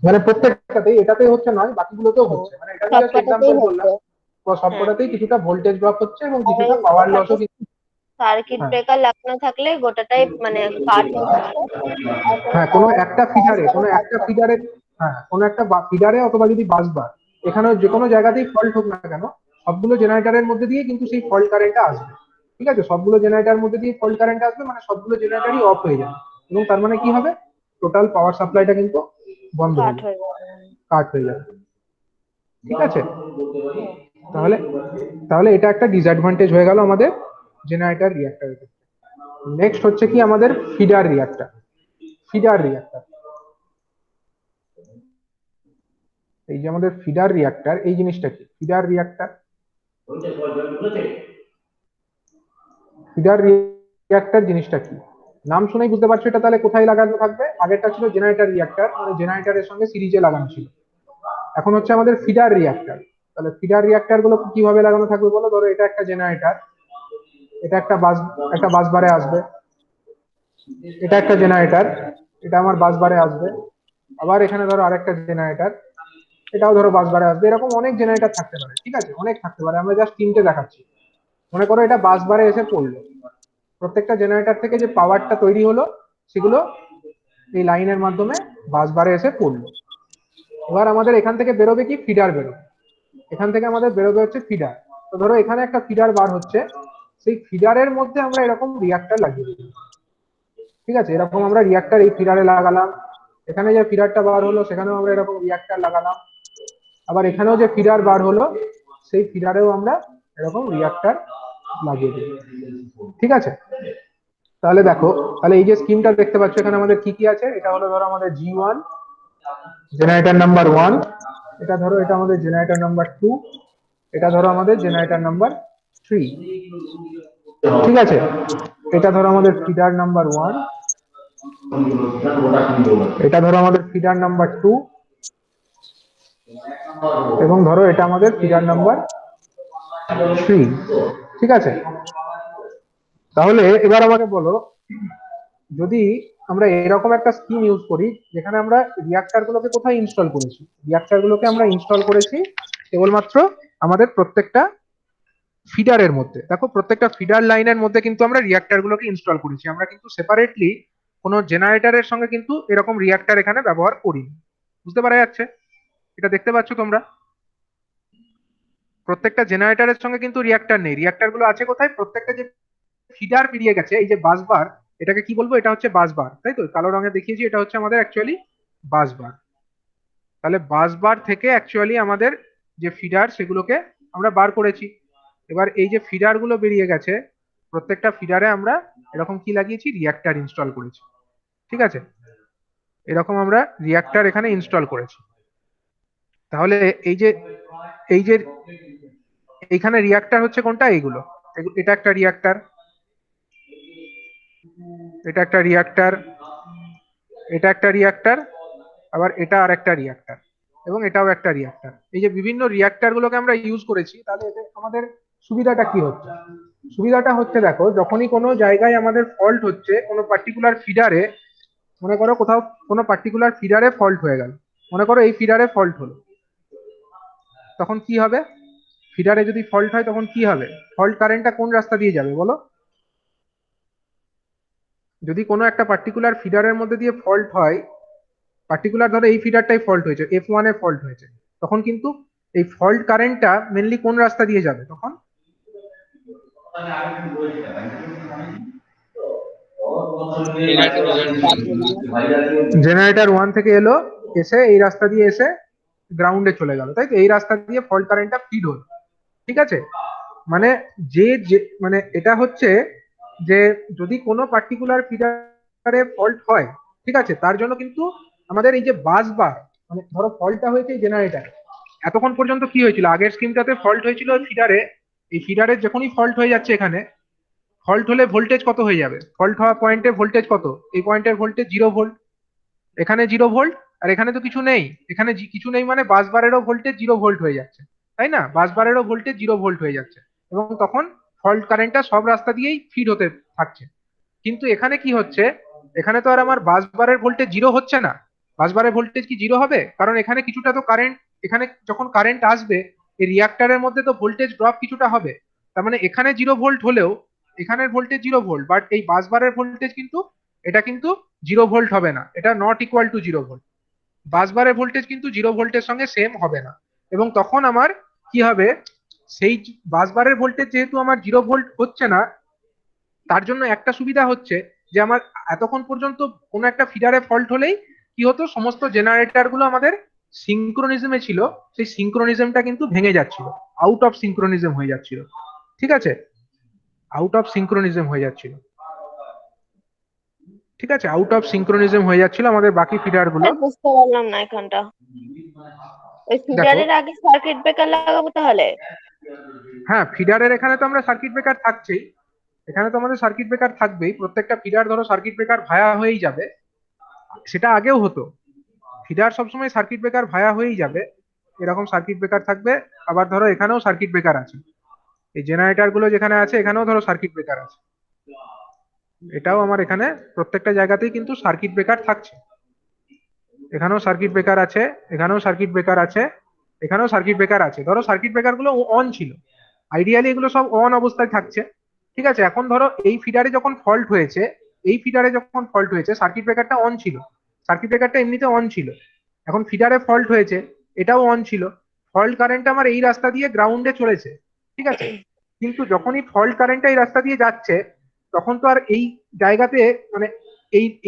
মানে প্রত্যেকটাতেই, এটাতেই হচ্ছে নয়, বাকিগুলোতেও হচ্ছে, মানে এটা সব জাস্ট কটাতেই এক্সাম্পল বললাম। হচ্ছে। হ্যাঁ, সবকটাতেই কিছুটা ভোল্টেজ ড্রপ হচ্ছে এবং আর কিছুটা ওই পাওয়ার ওখানে লসও কিন্তু। সার্কিট হ্যাঁ, ব্রেকার লাগানো থাকলে গোটাটাই মানে কাট হয়ে যাচ্ছে। আর কোনো হ্যাঁ, কোনো পাওয়ার একটা পাওয়ার ফিডারে, কোনো একটা থাকছে না। ফিডারে, হ্যাঁ, কোনো একটা ফিডারে অথবা যদি বাসবার, এখানে যে কোনো জায়গাতেই ফল্ট হোক না কেন, সবগুলো জেনারেটরের মধ্যে দিয়ে কিন্তু সেই ফল্ট কারেন্টটা আসবে। ঠিক আছে, সবগুলো জেনারেটরের মধ্যে দিয়ে ফল্ট কারেন্ট আসবে, মানে সবগুলো জেনারেটরই অফ হয়ে যাবে, এবং তার মানে কি হবে, টোটাল পাওয়ার সাপ্লাইটা কিন্তু বন্ধ কাট হয়ে যাবে, হয়ে যাবে। কাট হয়ে যাবে। ঠিক আছে, হুম। তাহলে তাহলে এটা একটা ডিসঅ্যাডভান্টেজ হয়ে গেল আমাদের জেনারেটর রিঅ্যাক্টরের ক্ষেত্রে। নেক্সট হচ্ছে কি আমাদের ফিডার রিঅ্যাক্টর। ফিডার রিঅ্যাক্টর, এই যে আমাদের ফিডার রিঅ্যাক্টর, এই জিনিসটা কি ফিডার রিঅ্যাক্টর? ফিডার রিঅ্যাক্টর জিনিসটা কি? নাম শুনেই বুঝতে পারছো এটা তাহলে কোথায় লাগানো থাকবে। আগেরটা ছিল জেনারেটর রিঅ্যাক্টর, মানে জেনারেটরের সঙ্গে সিরিজে লাগানো ছিল। এখন হচ্ছে আমাদের ফিডার রিঅ্যাক্টর। তাহলে ফিডার রিঅ্যাক্টর গুলো কিভাবে লাগানো থাকবে বলো? ধরো এটা একটা জেনারেটর, এটা একটা বাস বারে আসবে, এটা একটা জেনারেটর, এটা আমার বাস বারে আসবে, আবার এখানে ধরো আরেকটা জেনারেটর, এটাও ধরো বাস বারে আসবে। এরকম অনেক জেনারেটর থাকতে পারে, ঠিক আছে, অনেক থাকতে পারে, আমরা জাস্ট তিনটে দেখাচ্ছি। মনে করো এটা বাস বারে এসে পড়লো, প্রত্যেকটা জেনারেটর থেকে যে পাওয়ারটা তৈরি হলো সেগুলো এই লাইনের মাধ্যমে বাস বারে এসে পড়লো। এবার আমাদের এখান থেকে বেরোবে কি, ফিডার বেরোবে, এখান থেকে আমাদের বেরোবে হচ্ছে ফিডার। তো ধরো এখানে একটা ফিডার বার হচ্ছে, সেই ফিডারের মধ্যে আমরা এরকম রিঅ্যাক্টর লাগিয়ে দিই। ঠিক আছে, এরকম আমরা রিঅ্যাক্টর এই ফিডারে লাগালাম, এখানে যে ফিডারটা বার হলো সেখানেও আমরা এরকম রিঅ্যাক্টর লাগালাম, আবার এখানেও যে ফিডার বার হলো সেই ফিডারেও আমরা এরকম রিঅ্যাক্টর লাগিয়ে দিই। ঠিক আছে, তাহলে দেখো, তাহলে এই যে স্কিমটা দেখতে পাচ্ছ এখানে আমাদের কি কি আছে। এটা হলো ধরো আমাদের G1, জেনারেটর নাম্বার 1। এটা ধরো এটা আমাদের জেনারেটর নাম্বার 2। এটা ধরো আমাদের জেনারেটর নাম্বার 3। ঠিক আছে, এটা ধরো আমাদের ফিডার নাম্বার 1, এটা ধরো আমাদের ফিডার নাম্বার 2, এবং ধরো এটা আমাদের ফিডার নাম্বার 3। ঠিক আছে, তাহলে এবার আমাকে বলো, যদি আমরা এরকম একটা স্কিম ইউজ করি যেখানে আমরা রিঅ্যাক্টর গুলোকে কোথায় ইনস্টল করেছি? রিঅ্যাক্টর গুলোকে আমরা ইনস্টল করেছি কেবলমাত্র আমাদের প্রত্যেকটা ফিডারের মধ্যে। দেখো প্রত্যেকটা ফিডার লাইনের মধ্যে কিন্তু আমরা রিঅ্যাক্টর গুলোকে ইনস্টল করেছি, আমরা কিন্তু সেপারেটলি কোনো জেনারেটরের সঙ্গে কিন্তু এরকম রিঅ্যাক্টর এখানে ব্যবহার করিনি। বুঝতে পারা যাচ্ছে? এটা দেখতে পাচ্ছ তোমরা, প্রত্যেকটা জেনারেটরের সঙ্গে কিন্তু রিঅ্যাক্টর নেই, রিঅ্যাক্টর গুলো আছে কোথায়, প্রত্যেকটা যে ফিডার বেরিয়ে গেছে, এই যে বাসবার, এটাকে কি বলবো, এটা হচ্ছে বাসবার, তাই তো, কালো রঙে দেখিয়েছি, এটা হচ্ছে আমাদের অ্যাকচুয়ালি বাসবার। তাহলে বাসবার থেকে অ্যাকচুয়ালি আমাদের যে ফিডার সেগুলোকে আমরা বার করেছি। এবার এই যে ফিডার গুলো বেরিয়ে গেছে, প্রত্যেকটা ফিডারে আমরা এরকম কি লাগিয়েছি, রিঅ্যাক্টর ইনস্টল করেছি। ঠিক আছে, এরকম আমরা রিঅ্যাক্টর এখানে ইনস্টল করেছি। তাহলে এই যে এইখানে রিঅ্যাক্টর হচ্ছে কোনটা, এইগুলো, এটা একটা রিঅ্যাক্টর, এটা একটা রিঅ্যাক্টর, এটা একটা রিঅ্যাক্টর, আবার এটা আর একটা রিঅ্যাক্টর, এবং এটাও একটা রিঅ্যাক্টর। এই যে বিভিন্ন রিঅ্যাক্টর গুলোকে আমরা ইউজ করেছি, তাহলে এতে আমাদের সুবিধাটা কি হচ্ছে? সুবিধাটা হচ্ছে দেখো, যখনই কোনো জায়গায় আমাদের ফল্ট হচ্ছে কোনো পার্টিকুলার ফিডারে, মনে করো কোথাও কোনো পার্টিকুলার ফিডারে ফল্ট হয়ে গেল, মনে করো এই ফিডারে ফল্ট হলো, তখন কি হবে? ফিডারে যদি ফল্ট হয় তখন কি হবে? ফল্ট কারেন্টটা কোন রাস্তা দিয়ে যাবে বলো? যদি কোনো একটা পার্টিকুলার ফিডারের মধ্যে দিয়ে ফল্ট হয়, পার্টিকুলার ধরো এই ফিডারটাই ফল্ট হয়েছে, F1 এ ফল্ট হয়েছে, তখন কিন্তু এই ফল্ট কারেন্টটা মেনলি কোন রাস্তা দিয়ে যাবে তখন? জেনারেটর 1 থেকে এলো, এসে এই রাস্তা দিয়ে এসে গ্রাউন্ডে চলে গেল, তাই তো? এই রাস্তা দিয়ে ফল্ট কারেন্টটা ফিড হলো, ঠিক আছে? মানে মানে এটা হচ্ছে যে যদি কোনো পার্টিকুলার ফিডারে ফল্ট হয়, ঠিক আছে, তার জন্য কিন্তু আমাদের এই যে বাস বার, মানে ধরো ফল্টটা হয়েছে এই জেনারেটার, এতক্ষণ পর্যন্ত কি হয়েছিল, আগের স্কিমটাতে ফল্ট হয়েছিল ফিডারে, এই ফিডারের যখনই ফল্ট হয়ে যাচ্ছে এখানে, ফল্ট হলে ভোল্টেজ কত হয়ে যাবে, ফল্ট হওয়া পয়েন্টে ভোল্টেজ কত, এই পয়েন্টের ভোল্টেজ 0 ভোল্ট, এখানে 0 ভোল্ট, আর এখানে তো কিছু নেই, এখানে কিছু নেই মানে বাস বারেরও ভোল্টেজ 0 ভোল্ট হয়ে যাচ্ছে, তাই না? বাস বারেরও ভোল্টেজ 0 ভোল্ট হয়ে যাচ্ছে, এবং তখন ফল্ট কারেন্টটা সব রাস্তা দিয়েই ফিড হতে থাকছে। কিন্তু এখানে কি হচ্ছে, এখানে তো আর আমার বাস বারের ভোল্টেজ 0 হচ্ছে না। বাস বারের ভোল্টেজ কি 0 হবে? কারণ এখানে কিছুটা তো কারেন্ট, এখানে যখন কারেন্ট আসবে এই রিয়াক্টারের মধ্যে তো ভোল্টেজ ড্রপ কিছুটা হবে। তার মানে এখানে 0 ভোল্ট হলেও এখানের ভোল্টেজ 0 ভোল্ট, বাট এই বাস বারের ভোল্টেজ কিন্তু, এটা কিন্তু 0 ভোল্ট হবে না, এটা নট ইকুয়াল টু 0 ভোল্ট। বাস বারের ভোল্টেজ কিন্তু 0 ভোল্টের সঙ্গে সেম হবে না, এবং তখন আমার কি হবে, সেই বাস বারের ভোল্টেজ যেহেতু আমার 0 ভোল্ট হচ্ছে না, তার জন্য একটা সুবিধা হচ্ছে যে আমার এতক্ষণ পর্যন্ত কোনো একটা ফিডারে ফল্ট হলেই কি হতো, সমস্ত জেনারেটর গুলো আমাদের সিঙ্ক্রোনিজমে ছিল, সেই সিঙ্ক্রোনিজমটা কিন্তু ভেঙে যাচ্ছিল, আউট অফ সিঙ্ক্রোনিজম হয়ে যাচ্ছিল, ঠিক আছে? আউট অফ সিঙ্ক্রোনিজম হয়ে যাচ্ছিল, ঠিক আছে, আউট অফ সিঙ্ক্রোনিজম হয়ে যাচ্ছিল আমাদের বাকি ফিডার গুলো। স্যার বুঝতে পারলাম না এখানটা, ওই দেখো, ফিডারের আগে সার্কিট ব্রেকার লাগাবো তাহলে? হ্যাঁ, ফিডারের এখানে তো আমরা সার্কিট ব্রেকার থাকছেই, এখানে তো আমাদের সার্কিট ব্রেকার থাকবেই, প্রত্যেকটা ফিডার ধরো সার্কিট ব্রেকার ভায়া হয়েই যাবে, সেটা আগেও হতো, ফিডার সবসময় সার্কিট ব্রেকার ভায়া হয়েই যাবে, এরকম সার্কিট ব্রেকার থাকবে। আবার ধরো এখানেও সার্কিট ব্রেকার আছে, এই জেনারেটর গুলো যেখানে আছে এখানেও ধরো সার্কিট ব্রেকার আছে, এটাও আমার এখানে প্রত্যেকটা জায়গাতেই কিন্তু সার্কিট ব্রেকার থাকছে, এখানেও সার্কিট ব্রেকার আছে, এখানেও সার্কিট ব্রেকার আছে, এখানেও সার্কিট ব্রেকার আছে। ধরো সার্কিট ব্রেকার গুলো অন ছিল, আইডিয়ালি এগুলো সব অন অবস্থায় থাকছে, ঠিক আছে? এখন ধরো এই ফিডারে যখন ফল্ট হয়েছে, এই ফিডারে যখন ফল্ট হয়েছে সার্কিট ব্রেকারটা অন ছিল, সার্কিট ব্রেকারটা এমনিতে অন ছিল, এখন ফিডারে ফল্ট হয়েছে, এটাও অন ছিল, ফল্ট কারেন্ট আমার এই রাস্তা দিয়ে গ্রাউন্ডে চলেছে, ঠিক আছে? কিন্তু যখনই ফল্ট কারেন্টটা এই রাস্তা দিয়ে যাচ্ছে, তখন তো আর এই জায়গাতে মানে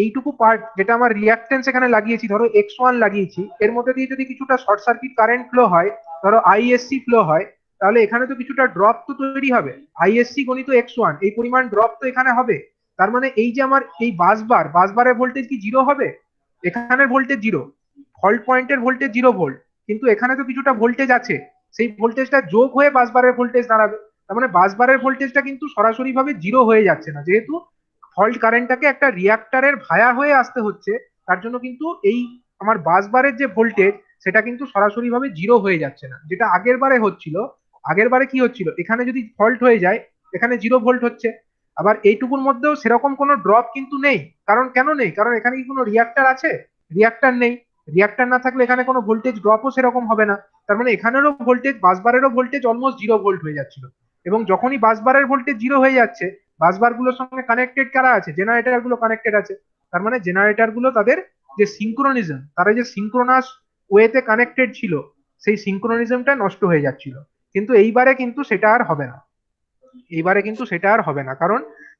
এইটুকু পার্ট যেটা আমার রিয়াক্টেন্স এখানে লাগিয়েছি, ধরো X1 লাগিয়েছি, এর মধ্যে দিয়ে যদি কিছুটা শর্ট সার্কিট কারেন্ট ফ্লো হয়, ধরো আইএসসি ফ্লো হয়, তাহলে এখানে তো কিছুটা ড্রপ তো তৈরি হবে, আইএসসি গণিত X1, এই পরিমাণ ড্রপ তো এখানে হবে। তার মানে এই যে আমার এই বাসবারের ভোল্টেজ কি 0 হবে? এখানের ভোল্টেজ 0, ফল্ট পয়েন্টের ভোল্টেজ 0 ভোল্ট, কিন্তু এখানে তো কিছুটা ভোল্টেজ আছে, সেই ভোল্টেজটা যোগ হয়ে বাসবারের ভোল্টেজ দাঁড়াবে। তার মানে বাসবারের ভোল্টেজটা কিন্তু সরাসরি ভাবে 0 হয়ে যাচ্ছে না, যেহেতু ফল্ট কারেন্টটাকে একটা রিয়াক্টারের ভায়া হয়ে আসতে হচ্ছে, তার জন্য কিন্তু এই আমার বাসবারের যে ভোল্টেজ সেটা কিন্তু সরাসরি ভাবে 0 হয়ে যাচ্ছে না, যেটা আগের বারে হচ্ছিল। আগের বারে কি হচ্ছিল, এখানে যদি ফল্ট হয়ে যায় এখানে 0 ভোল্ট হচ্ছে, আবার এইটুকুর মধ্যেও সেরকম কোনো ড্রপ কিন্তু নেই, কারণ কেন নেই, কারণ এখানে কি কোনো রিয়াক্টার আছে? রিয়াক্টার নেই, রিয়াক্টার না থাকলে এখানে কোনো ভোল্টেজ ড্রপও সেরকম হবে না। তার মানে এখানেরও ভোল্টেজ, বাসবারেরও ভোল্টেজ অলমোস্ট 0 ভোল্ট হয়ে যাচ্ছিল, এবং যখনই বাসবারের ভোল্টেজ 0 হয়ে যাচ্ছে, বাসবার গুলোর সঙ্গে কানেক্টেড কারা আছে, জেনারেটর গুলো কানেক্টেড আছে, তার মানে জেনারেটর গুলো তাদের যে সিঙ্ক্রোনিজম, তারা যে সিঙ্ক্রোনাস ওয়েতে কানেক্টেড ছিল, সেই সিঙ্ক্রোনিজমটা নষ্ট হয়ে যাচ্ছিল। কিন্তু এইবারে কিন্তু সেটা আর হবে না, এইবারে কিন্তু সেটা আর হবে না, কারণ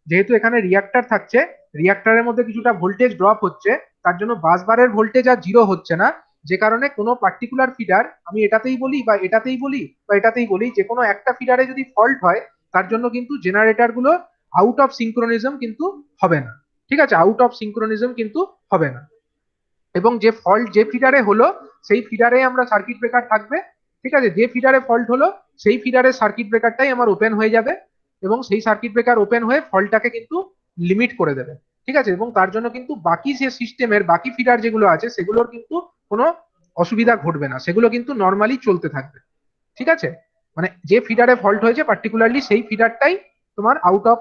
যেহেতু এখানে রিয়াক্টার থাকছে, রিয়াক্টারের মধ্যে কিছুটা ভোল্টেজ ড্রপ হচ্ছে, তার জন্য বাসবারের ভোল্টেজ আর 0 হচ্ছে না, যে কারণে কোনো পার্টিকুলার ফিডার, আমি এটাতেই বলি বা এটাতেই বলি বা এটাতেই বলি, যে কোনো একটা ফিডারে যদি ফল্ট হয়, তার জন্য কিন্তু জেনারেটর গুলো আউট অফ সিঙ্ক্রোনিজম কিন্তু হবে না, ঠিক আছে? আউট অফ সিঙ্ক্রোনিজম কিন্তু হবে না, এবং যে ফল্ট যে ফিডারে হলো সেই ফিডারে আমরা সার্কিট ব্রেকার থাকবে, ঠিক আছে? যে ফিডারে ফল্ট হলো সেই ফিডারের সার্কিট ব্রেকারটাই আমার ওপেন হয়ে যাবে, এবং সেই সার্কিট ব্রেকার ওপেন হয়ে ফল্টটাকে কিন্তু লিমিট করে দেবে, ঠিক আছে? এবং তার জন্য কিন্তু বাকি যে সিস্টেমের বাকি ফিডার যেগুলো আছে সেগুলোর কিন্তু কোনো অসুবিধা ঘটবে না, সেগুলো কিন্তু নর্মালি চলতে থাকবে, ঠিক আছে? মানে যে ফিডারে ফল্ট হয়েছে পার্টিকুলারলি সেই ফিডারটাই তোমার আউট অফ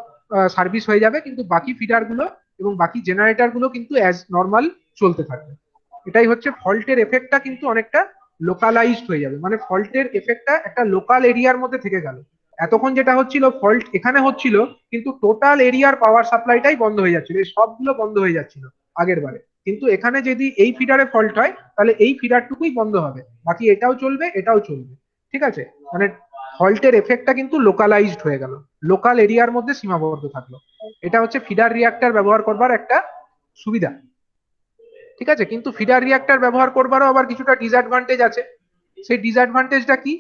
সার্ভিস হয়ে যাবে, কিন্তু বাকি ফিডার গুলো এবং বাকি জেনারেটর গুলো কিন্তু অ্যাজ নর্মাল চলতে থাকবে। এটাই হচ্ছে ফল্টের এফেক্টটা কিন্তু অনেকটা লোকালাইজড হয়ে যাবে, মানে ফল্টের এফেক্টটা একটা লোকাল এরিয়ার মধ্যে থেকে গেল। এতক্ষণ যেটা হচ্ছিল ফল্ট এখানে হচ্ছিল, কিন্তু টোটাল এরিয়ার পাওয়ার সাপ্লাইটাই বন্ধ হয়ে যাচ্ছিল, এই সবগুলো বন্ধ হয়ে যাচ্ছিল আগের বারে, কিন্তু এখানে যদি এই ফিডারে ফল্ট হয় তাহলে এই ফিডারটুকুই বন্ধ হবে, বাকি এটাও চলবে এটাও চলবে, ঠিক আছে? মানে ফল্টের এফেক্টটা কিন্তু লোকালাইজড হয়ে গেল, লোকাল এরিয়ার মধ্যে সীমাবদ্ধ থাকলো। এটা হচ্ছে ফিডার রিয়াক্টর ব্যবহার করবার একটা সুবিধা, ঠিক আছে? কিন্তু ফিডার রিয়াক্টর ব্যবহার করবারও আবার কিছুটা ডিসঅ্যাডভান্টেজ আছে, সেই ডিসঅ্যাডভান্টেজটা কি?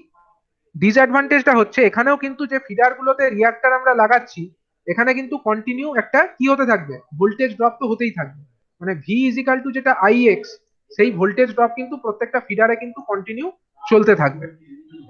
ডিসঅ্যাডভান্টেজটা হচ্ছে এখানেও কিন্তু যে ফিডার গুলোতে রিয়াক্টর আমরা লাগাচ্ছি, এখানে কিন্তু কন্টিনিউ একটা কি হতে থাকবে, ভোল্টেজ ড্রপ তো হতেই থাকবে। মানে ভি ইজিক্যাল টু যেটা আই এক্স, সেই ভোল্টেজ ড্রপ কিন্তু প্রত্যেকটা ফিডারে কিন্তু কন্টিনিউ চলতে থাকবে।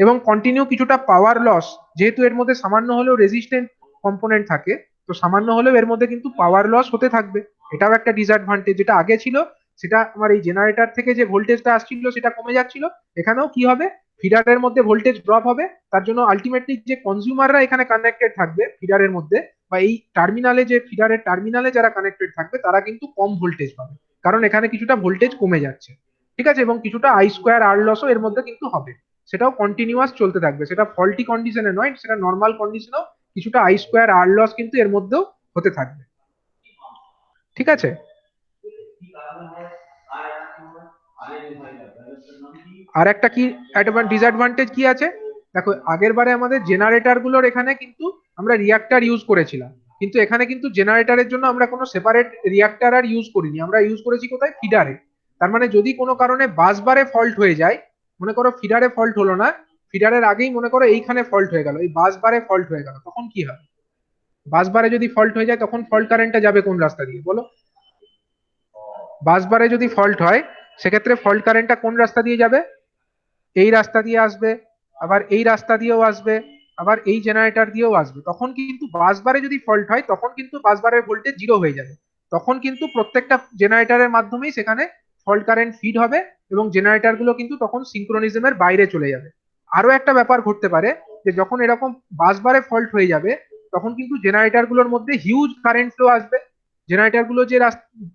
এবং কন্টিনিউ কিছুটা পাওয়ার লস, যেহেতু এর মধ্যে সামান্য হলেও রেজিস্ট্যান্ট কম্পোনেন্ট থাকে, তো সামান্য হলেও এর মধ্যে কিন্তু পাওয়ার লস হতে থাকবে। এটাও একটা ডিসঅ্যাডভান্টেজ। যেটা আগে ছিল সেটা আমার এই জেনারেটর থেকে যে ভোল্টেজটা আসছিল সেটা কমে যাচ্ছিল, এখানেও কি হবে, ফিডারের মধ্যে ভোল্টেজ ড্রপ হবে। তার জন্য আলটিমেটলি যে কনজিউমাররা এখানে কানেক্টেড থাকবে ফিডারের মধ্যে, বা এই টার্মিনালে, যে ফিডারের টার্মিনালে যারা কানেক্টেড থাকবে, তারা কিন্তু কম ভোল্টেজ পাবে, কারণ এখানে কিছুটা ভোল্টেজ কমে যাচ্ছে। ঠিক আছে, এবং কিছুটা আই স্কোয়ার আর লসও এর মধ্যে কিন্তু হবে। সেটাও কন্টিনিউয়াস চলতে থাকবে, সেটা ফল্টি কন্ডিশনে নয়, সেটা নর্মাল কন্ডিশনেও কিছুটা আই স্কোয়ার আর লস কিন্তু এর মধ্যেও হতে থাকবে। ঠিক আছে, আর একটা কি ডিসঅ্যাডভান্টেজ কি আছে, দেখো আগের বারে আমাদের জেনারেটর গুলোর এখানে কিন্তু আমরা রিয়াক্টর ইউজ করেছিলাম, কিন্তু এখানে কিন্তু জেনারেটরের জন্য আমরা কোনো সেপারেট রিয়াক্টর আর ইউজ করিনি, আমরা ইউজ করেছি কোথায়, ফিডারে। তার মানে যদি কোনো কারণে বাস বারে ফল্ট হয়ে যায়, মনে করো ফিডারে ফল্ট হলো না, ফিডারের আগেই মনে করো এইখানে ফল্ট হয়ে গেল, এই বাস বারে ফল্ট হয়ে গেল, তখন কি হবে? বাস বারে যদি ফল্ট হয়ে যায় তখন ফল্ট কারেন্টটা যাবে কোন রাস্তা দিয়ে বলো? বাস বারে যদি ফল্ট হয়, সেক্ষেত্রে ফল্ট কারেন্টটা কোন রাস্তা দিয়ে যাবে? এই রাস্তা দিয়ে আসবে, আবার এই রাস্তা দিয়েও আসবে, আবার এই জেনারেটর দিয়েও আসবে। তখন কিন্তু বাসবারে যদি ফল্ট হয়, তখন কিন্তু বাসবারের ভোল্টেজ জিরো হয়ে যাবে। তখন কিন্তু প্রত্যেকটা জেনারেটরের মাধ্যমেই সেখানে ফল্ট কারেন্ট ফিড হবে, এবং জেনারেটর গুলো কিন্তু তখন সিঙ্ক্রোনিজমের বাইরে চলে যাবে। আরো একটা ব্যাপার ঘটতে পারে, যে যখন এরকম বাসবারে ফল্ট হয়ে যাবে, তখন কিন্তু জেনারেটর গুলোর মধ্যে হিউজ কারেন্ট ফ্লো আসবে। জেনারেটর গুলো যে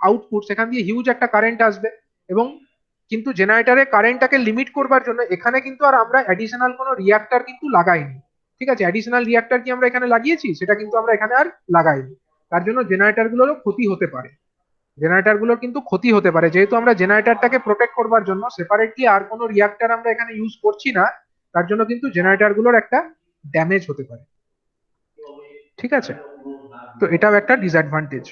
আউটপুট, সেখান দিয়ে হিউজ একটা কারেন্ট আসবে। এবং কিন্তু জেনারেটরে কারেন্টটাকে লিমিট করবার জন্য এখানে কিন্তু আর আমরা অ্যাডিশনাল কোনো রিয়াক্টর কিন্তু লাগাইনি। ঠিক আছে, অ্যাডিশনাল রিয়াক্টর কি আমরা এখানে লাগিয়েছি? সেটা কিন্তু আমরা এখানে আর লাগাইনি। তার জন্য জেনারেটর গুলোরও ক্ষতি হতে পারে, জেনারেটর গুলোর কিন্তু ক্ষতি হতে পারে, যেহেতু আমরা জেনারেটরটাকে প্রোটেক্ট করবার জন্য সেপারেটলি আর কোনো রিয়াক্টর আমরা এখানে ইউজ করছি না। তার জন্য কিন্তু জেনারেটর গুলোর একটা ড্যামেজ হতে পারে। ঠিক আছে, তো এটাও একটা ডিসঅ্যাডভান্টেজ।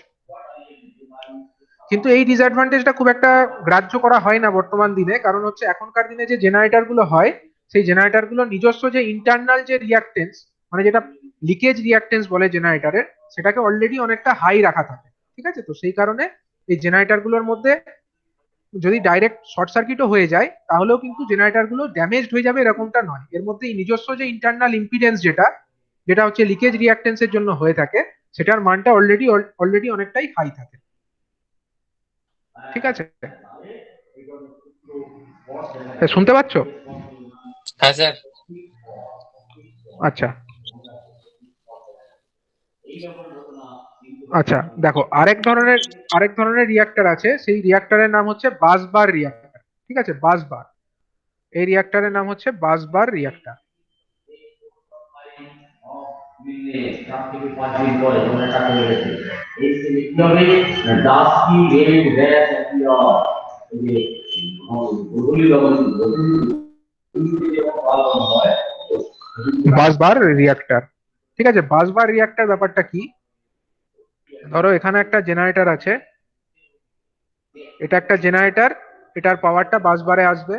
কিন্তু এই ডিসঅ্যাডভান্টেজটা খুব একটা গ্রাহ্য করা হয় না বর্তমান দিনে, কারণ হচ্ছে এখনকার দিনে যে জেনারেটর গুলো হয়, সেই জেনারেটর গুলো নিজস্ব যে ইন্টারনাল যে রিয়াক্টেন্স, মানে যেটা লিকেজ রিয়াক্টেন্স বলে জেনারেটরের, সেটাকে অলরেডি অনেকটা হাই রাখা থাকে। ঠিক আছে, তো সেই কারণে এই জেনারেটর গুলোর মধ্যে যদি ডাইরেক্ট শর্ট সার্কিটও হয়ে যায়, তাহলেও কিন্তু জেনারেটর গুলো ড্যামেজড হয়ে যাবে এরকমটা নয়। এর মধ্যে নিজস্ব যে ইন্টারনাল ইম্পিডেন্স, যেটা যেটা হচ্ছে লিকেজ রিয়াক্টেন্সের জন্য হয়ে থাকে, সেটার মানটা অলরেডি অনেকটাই হাই থাকে। ঠিক আছে, শুনতে পাচ্ছ? হ্যাঁ স্যার। আচ্ছা আচ্ছা, দেখো আরেক ধরনের রিয়াক্টর আছে, সেই রিয়াক্টরের নাম হচ্ছে বাসবার রিয়াক্টর। ঠিক আছে, বাসবার, এই রিয়াক্টরের নাম হচ্ছে বাসবার রিয়াক্টর। বাসবার রিয়াক্টর, ঠিক আছে, বাসবার রিয়াক্টর ব্যাপারটা কি? ধরো এখানে একটা জেনারেটর আছে, এটা একটা জেনারেটর, এটার পাওয়ারটা বাসবারে আসবে।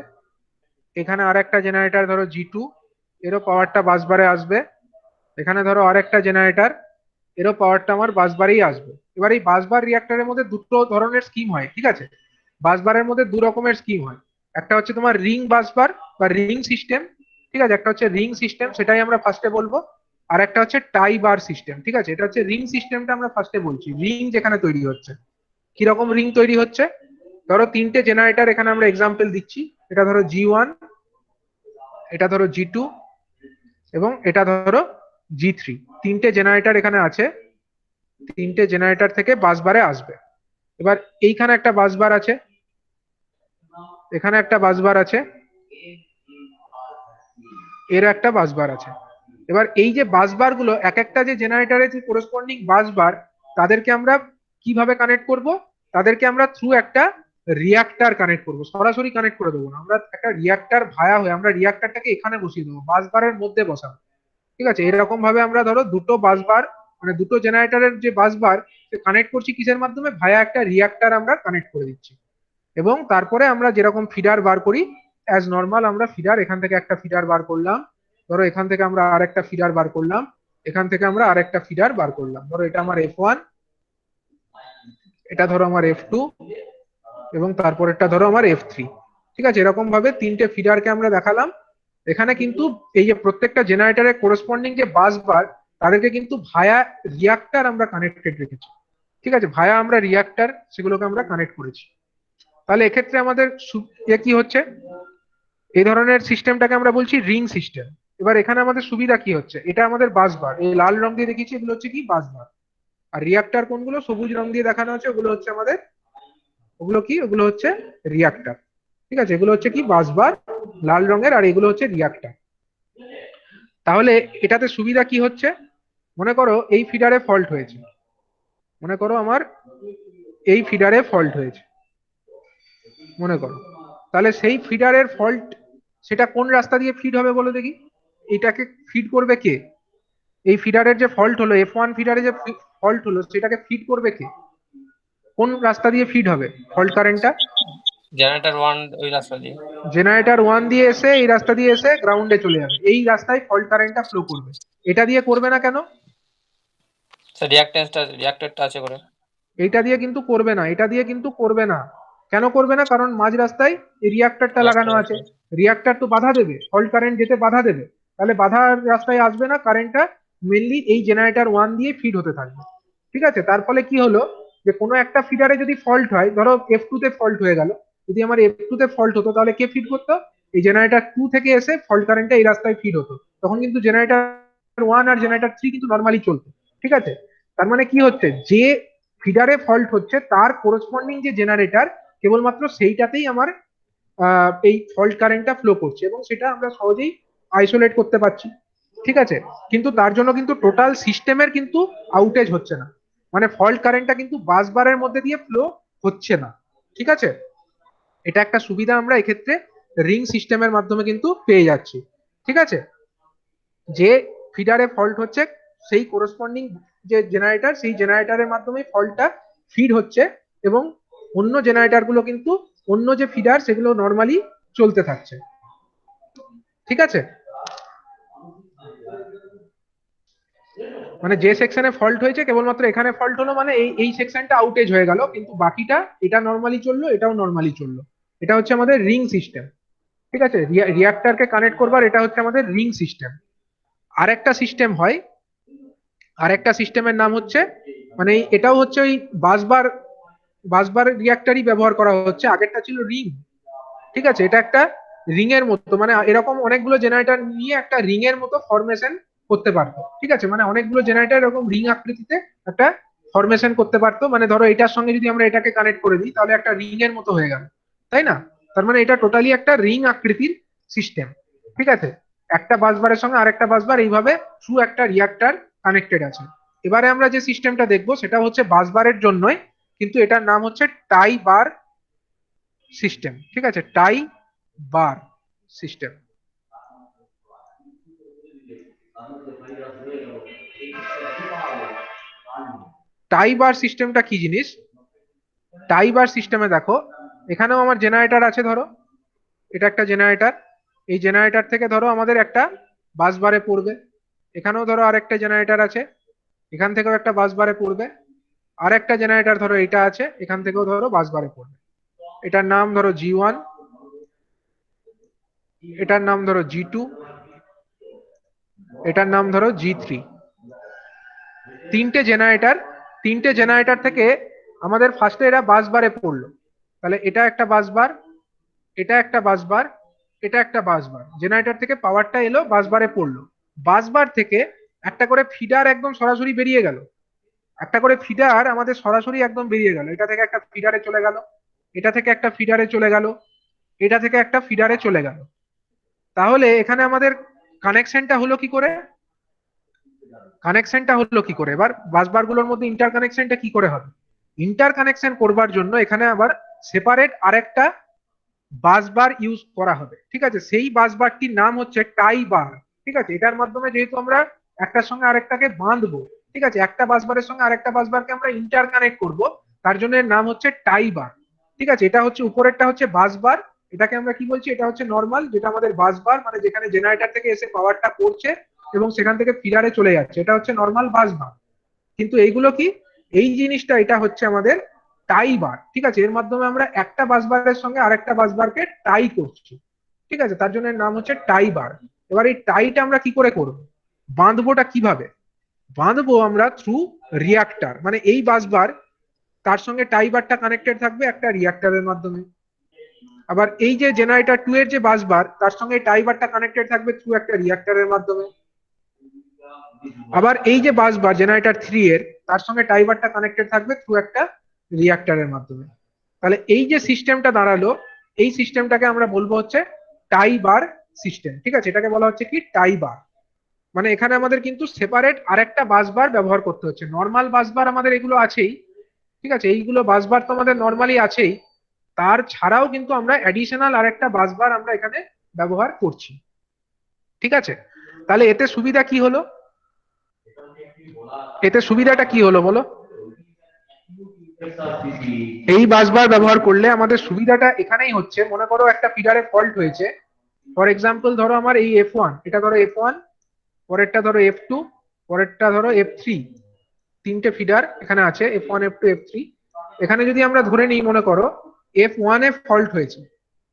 এখানে আর একটা জেনারেটর ধরো G2, এরও পাওয়ারটা বাসবারে আসবে। এখানে ধরো আরেকটা জেনারেটর, এরও পাওয়ারটা আমার বাসবারেই আসবে। এবার এই বাসবার রিয়াক্টরের মধ্যে দুটো ধরনের স্কিম হয়। ঠিক আছে, বাসবারের মধ্যে দু রকমের স্কিম হয়। একটা হচ্ছে তোমার রিং বাসবার বা রিং সিস্টেম। ঠিক আছে, একটা হচ্ছে রিং সিস্টেম, সেটাই আমরা ফার্স্টে বলবো। আর একটা হচ্ছে টাই বার সিস্টেম। ঠিক আছে, এটা হচ্ছে রিং সিস্টেমটা আমরা ফার্স্টে বলছি, রিং যেখানে তৈরি হচ্ছে। কিরকম রিং তৈরি হচ্ছে? ধরো তিনটে জেনারেটর এখানে আমরা এক্সাম্পল দিচ্ছি। এটা ধরো G1, এটা ধরো G2, এবং এটা ধরো G3। তিনটে জেনারেটর এখানে আছে, তিনটে জেনারেটর থেকে বাসবারে আসবে। এবার এইখানে একটা বাসবার আছে, এখানে একটা বাসবার আছে, এর একটা বাসবার আছে। এবার এই যে বাসবার গুলো, এক একটা যে জেনারেটরের যে করেসপন্ডিং বাসবার, তাদেরকে আমরা কিভাবে কানেক্ট করব? তাদেরকে আমরা থ্রু একটা রিয়াক্টর কানেক্ট করব, সরাসরি কানেক্ট করে দেবো না, আমরা একটা রিয়াক্টর ভায়া হয়ে আমরা রিয়াক্টরটাকে এখানে বসিয়ে দেবো, বাসবারের মধ্যে বসাবো। ঠিক আছে, এরকম ভাবে আমরা ধরো দুটো বাসবার, মানে দুটো জেনারেটরের যে বাসবার কানেক্ট করছি কিসের মাধ্যমে, ভায়া একটা রিয়াক্টর আমরা কানেক্ট করে দিচ্ছি। এবং তারপরে আমরা যেরকম ফিডার বার করি অ্যাজ নর্মাল আমরা ফিডার, এখান থেকে একটা ফিডার বার করলাম, ধরো এখান থেকে আমরা আরেকটা ফিডার বার করলাম, এখান থেকে আমরা আরেকটা ফিডার বার করলাম, ধরো এটা আমার F1, এটা ধরো আমার F2, এবং তারপরেরটা ধরো আমার F3। ঠিক আছে, এরকম ভাবে তিনটে ফিডারকে আমরা দেখালাম। এখানে কিন্তু এই যে প্রত্যেকটা জেনারেটরের কোরেসপন্ডিং যে বাস বার, তাদেরকে কিন্তু ভায়া রিয়াক্টর আমরা কানেক্টেড রেখেছি। ঠিক আছে, ভায়া আমরা রিয়াক্টর সেগুলোকে আমরা কানেক্ট করেছি। তাহলে এক্ষেত্রে আমাদের কি হচ্ছে, এই ধরনের সিস্টেমটাকে আমরা বলছি রিং সিস্টেম। এবার এখানে আমাদের সুবিধা কি হচ্ছে, এটা আমাদের বাস বার, এই লাল রং দিয়ে দেখিয়েছি এগুলো হচ্ছে কি বাস বার, আর রিয়াক্টর কোনগুলো সবুজ রং দিয়ে দেখানো হচ্ছে ওগুলো হচ্ছে আমাদের, ওগুলো কি, ওগুলো হচ্ছে রিয়াক্টর। ঠিক আছে, এগুলো হচ্ছে কি বাস বার লাল রঙের, আর এগুলো হচ্ছে রিয়াক্টর। তাহলে এটাতে সুবিধা কি হচ্ছে, মনে করো এই ফিডারে ফল্ট হয়েছে, মনে করো আমার এই ফিডারে ফল্ট হয়েছে, মনে করো, তাহলে সেই ফিডারের ফল্ট সেটা কোন রাস্তা দিয়ে ফিড হবে বলো দেখি, এটাকে ফিড করবে কে, এই ফিডারের যে ফল্ট হলো F1 ফিডারে যে ফল্ট হলো সেটাকে ফিড করবে কে, কোন রাস্তা দিয়ে ফিড হবে ফল্ট কারেন্টটা, জেনারেটর 1 ওই রাস্তা দিয়ে। জেনারেটর 1 দিয়ে এসে এই রাস্তা দিয়ে এসে গ্রাউন্ডে চলে যাবে, এই রাস্তায় ফল্ট কারেন্টটা ফ্লো করবে। এটা দিয়ে করবে না কেন, স্যার রিয়াক্টরটা আছে করে। এইটা দিয়ে কিন্তু করবে না, এটা দিয়ে কিন্তু করবে না। কেন করবে না, কারণ মাঝ রাস্তায় এই রিয়াক্টরটা লাগানো আছে, রিয়াক্টর তো বাধা দেবে, ফল্ট কারেন্ট যেতে বাধা দেবে, তাহলে বাধা রাস্তায় আসবে না, কারেন্টটা মেনলি এই জেনারেটর 1 দিয়ে ফিড হতে থাকবে। ঠিক আছে, তার ফলে কি হলো, যে কোনো একটা ফিডারে যদি ফল্ট হয়, ধরো F2 তে ফল্ট হয়ে গেল, যদি আমার F2 তে ফল্ট হতো তাহলে কে ফিড করতো, এই জেনারেটর 2 থেকে এসে ফল্ট কারেন্টটা এই রাস্তায় ফিড হতো, তখন কিন্তু জেনারেটর 1 আর জেনারেটর 3 কিন্তু নর্মালি চলতো। ঠিক আছে, তার মানে কি হচ্ছে, যে ফিডারে ফল্ট হচ্ছে তার কোরসপন্ডিং যে জেনারেটর কেবলমাত্র সেইটাতেই আমার এই ফল্ট কারেন্টটা ফ্লো করছে, এবং সেটা আমরা সহজেই আইসোলেট করতে পারছি। ঠিক আছে, কিন্তু তার জন্য কিন্তু টোটাল সিস্টেমের কিন্তু আউটেজ হচ্ছে না, মানে ফল্ট কারেন্টটা কিন্তু বাস বারের মধ্যে দিয়ে ফ্লো হচ্ছে না। ঠিক আছে, এটা একটা সুবিধা আমরা এক্ষেত্রে রিং সিস্টেমের মাধ্যমে কিন্তু পেয়ে যাচ্ছি। ঠিক আছে, যে ফিডারে ফল্ট হচ্ছে সেই কোরসপন্ডিং যে জেনারেটর, সেই জেনারেটরের মাধ্যমে ফল্টটা ফিড হচ্ছে, এবং অন্য জেনারেটর গুলো কিন্তু অন্য যে ফিডার সেগুলো নর্মালি চলতে থাকছে। ঠিক আছে, মানে যে সেকশনে ফল্ট হয়েছে কেবলমাত্র এখানে ফল্ট হলো, মানে এই সেকশনটা আউটেজ হয়ে গেল, কিন্তু বাকিটা এটা নর্মালি চললো, এটাও নর্মালি চললো। এটা হচ্ছে আমাদের রিং সিস্টেম। ঠিক আছে, রিয়াক্টরকে কানেক্ট করবার এটা হচ্ছে আমাদের রিং সিস্টেম। আরেকটা সিস্টেম হয়, আরেকটা সিস্টেমের নাম হচ্ছে, মানে এটাও হচ্ছে ওই বাসবার, বাসবার রিয়াক্টরই ব্যবহার করা হচ্ছে, আগেরটা ছিল রিং। ঠিক আছে, এটা একটা রিং এর মতো, মানে এরকম অনেকগুলো জেনারেটর নিয়ে একটা রিং এর মতো ফরমেশন করতে পারতো। ঠিক আছে, মানে অনেকগুলো জেনারেটর এরকম রিং আকৃতিতে একটা ফরমেশন করতে পারতো, মানে ধরো এটার সঙ্গে যদি আমরা এটাকে কানেক্ট করে দিই তাহলে একটা রিং এর মতো হয়ে গেল, তাই না, তার মানে এটা টোটালি একটা রিং আকৃতির সিস্টেম। ঠিক আছে, একটা বাসবারের সঙ্গে আরেকটা বাসবার এইভাবে থ্রু একটা রিয়াক্টর কানেক্টেড আছে। এবারে আমরা যে সিস্টেমটা দেখবো সেটা হচ্ছে বাসবারের জন্যই, কিন্তু এটার নাম হচ্ছে টাই বার সিস্টেম। ঠিক আছে, টাই বার সিস্টেম। টাই বার সিস্টেমটা কি জিনিস, টাই বার সিস্টেমে দেখো, এখানেও আমার জেনারেটর আছে, ধরো এটা একটা জেনারেটর, এই জেনারেটর থেকে ধরো আমাদের একটা বাস বারে পড়বে, এখানেও ধরো আরেকটা জেনারেটর আছে, এখান থেকেও একটা বাস বারে পড়বে, আর একটা জেনারেটর ধরো এটা আছে, এখান থেকেও ধরো বাস বারে পড়বে। এটার নাম ধরো G1, এটার নাম ধরো G2, এটার নাম ধরো G3। তিনটে জেনারেটর, তিনটে জেনারেটর থেকে আমাদের ফার্স্টে এরা বাস বারে পড়লো, তাহলে এটা একটা বাস বার, এটা একটা বাস বার, এটা একটা বাস বার, জেনারেটর থেকে পাওয়ারটা এলো বাস বারে পড়লো। বাস বার থেকে একটা করে ফিডার একদম সরাসরি বেরিয়ে গেল, একটা করে ফিডার আমাদের সরাসরি একদম বেরিয়ে গেল, এটা থেকে একটা ফিডারে চলে গেল, এটা থেকে একটা ফিডারে চলে গেল, এটা থেকে একটা ফিডারে চলে গেল। তাহলে এখানে আমাদের কানেকশনটা হলো কি করে, কানেকশনটা হলো কি করে, এবার বাসবার গুলোর মধ্যে ইন্টার কানেকশনটা কি করে হবে, ইন্টার কানেকশন করবার জন্য এখানে আবার সেপারেট আরেকটা বাসবার ইউজ করা হবে। ঠিক আছে, সেই বাসবারটির নাম হচ্ছে টাই বার। ঠিক আছে, এটার মাধ্যমে যেহেতু আমরা একটার সঙ্গে আরেকটাকে বাঁধবো, ঠিক আছে, একটা বাসবারের সঙ্গে আরেকটা বাসবারকে আমরা ইন্টার কানেক্ট করবো, তার জন্য এর নাম হচ্ছে টাই বার। ঠিক আছে, এটা হচ্ছে উপরেরটা হচ্ছে বাসবার, এটাকে আমরা কি বলছি, এটা হচ্ছে নর্মাল, যেটা আমাদের বাস বার, মানে যেখানে জেনারেটর থেকে এসে পাওয়ারটা পড়ছে এবং সেখান থেকে ফিডারে চলে যাচ্ছে, এটা হচ্ছে নর্মাল বাস বার। কিন্তু এইগুলো কি, এই জিনিসটা এটা হচ্ছে আমাদের টাই বার। ঠিক আছে, এর মাধ্যমে আমরা একটা বাস বারের সঙ্গে আরেকটা বাস বারকে টাই করছি। ঠিক আছে, তার জন্য এর নাম হচ্ছে টাই বার। এবার এই টাইটা আমরা কি করে করব, বাঁধবোটা কিভাবে, বাঁধবো আমরা থ্রু রিয়াক্টার, মানে এই বাস বার তার সঙ্গে টাই বারটা কানেক্টেড থাকবে একটা রিয়াক্টারের মাধ্যমে। আবার এই যে জেনারেটর 2 এর যে বাস বার, তার সঙ্গে টাই বারটা কানেক্টেড থাকবে থ্রু একটা রিয়াক্টারের মাধ্যমে। আবার এই যে বাস বার জেনারেটর 3 এর, তার সঙ্গে টাই বারটা কানেক্টেড থাকবে থ্রু একটা রিয়াক্টারের মাধ্যমে। তাহলে এই যে সিস্টেমটা দাঁড়ালো, এই সিস্টেমটাকে আমরা বলবো হচ্ছে টাই বার সিস্টেম। ঠিক আছে, এটাকে বলা হচ্ছে কি টাই বার। মানে এখানে আমাদের কিন্তু সেপারেট আরেকটা বাস বার ব্যবহার করতে হচ্ছে। নর্মাল বাস বার আমাদের এগুলো আছেই, ঠিক আছে, এইগুলো বাস বার তো আমাদের নর্মালি আছেই, তার ছাড়াও কিন্তু আমরা অ্যাডিশনাল আরেকটা বাস বার আমরা এখানে ব্যবহার করছি। ঠিক আছে, তাহলে এতে সুবিধা কি হলো, এতে সুবিধাটা কি হলো বলো। এই বাসবার ব্যবহার করলে আমাদের সুবিধাটা এখানেই হচ্ছে, মনে করো একটা ফিডারে ফল্ট হয়েছে, ফর এক্সাম্পল ধরো আমার এই F1, এটা ধরো F1, পরেরটা ধরো F2, পরেরটা ধরো F3, তিনটে ফিডার এখানে আছে, F1 F2 F3। এখানে যদি আমরা ধরে নিই, মনে করো F1 এ ফল্ট হয়েছে,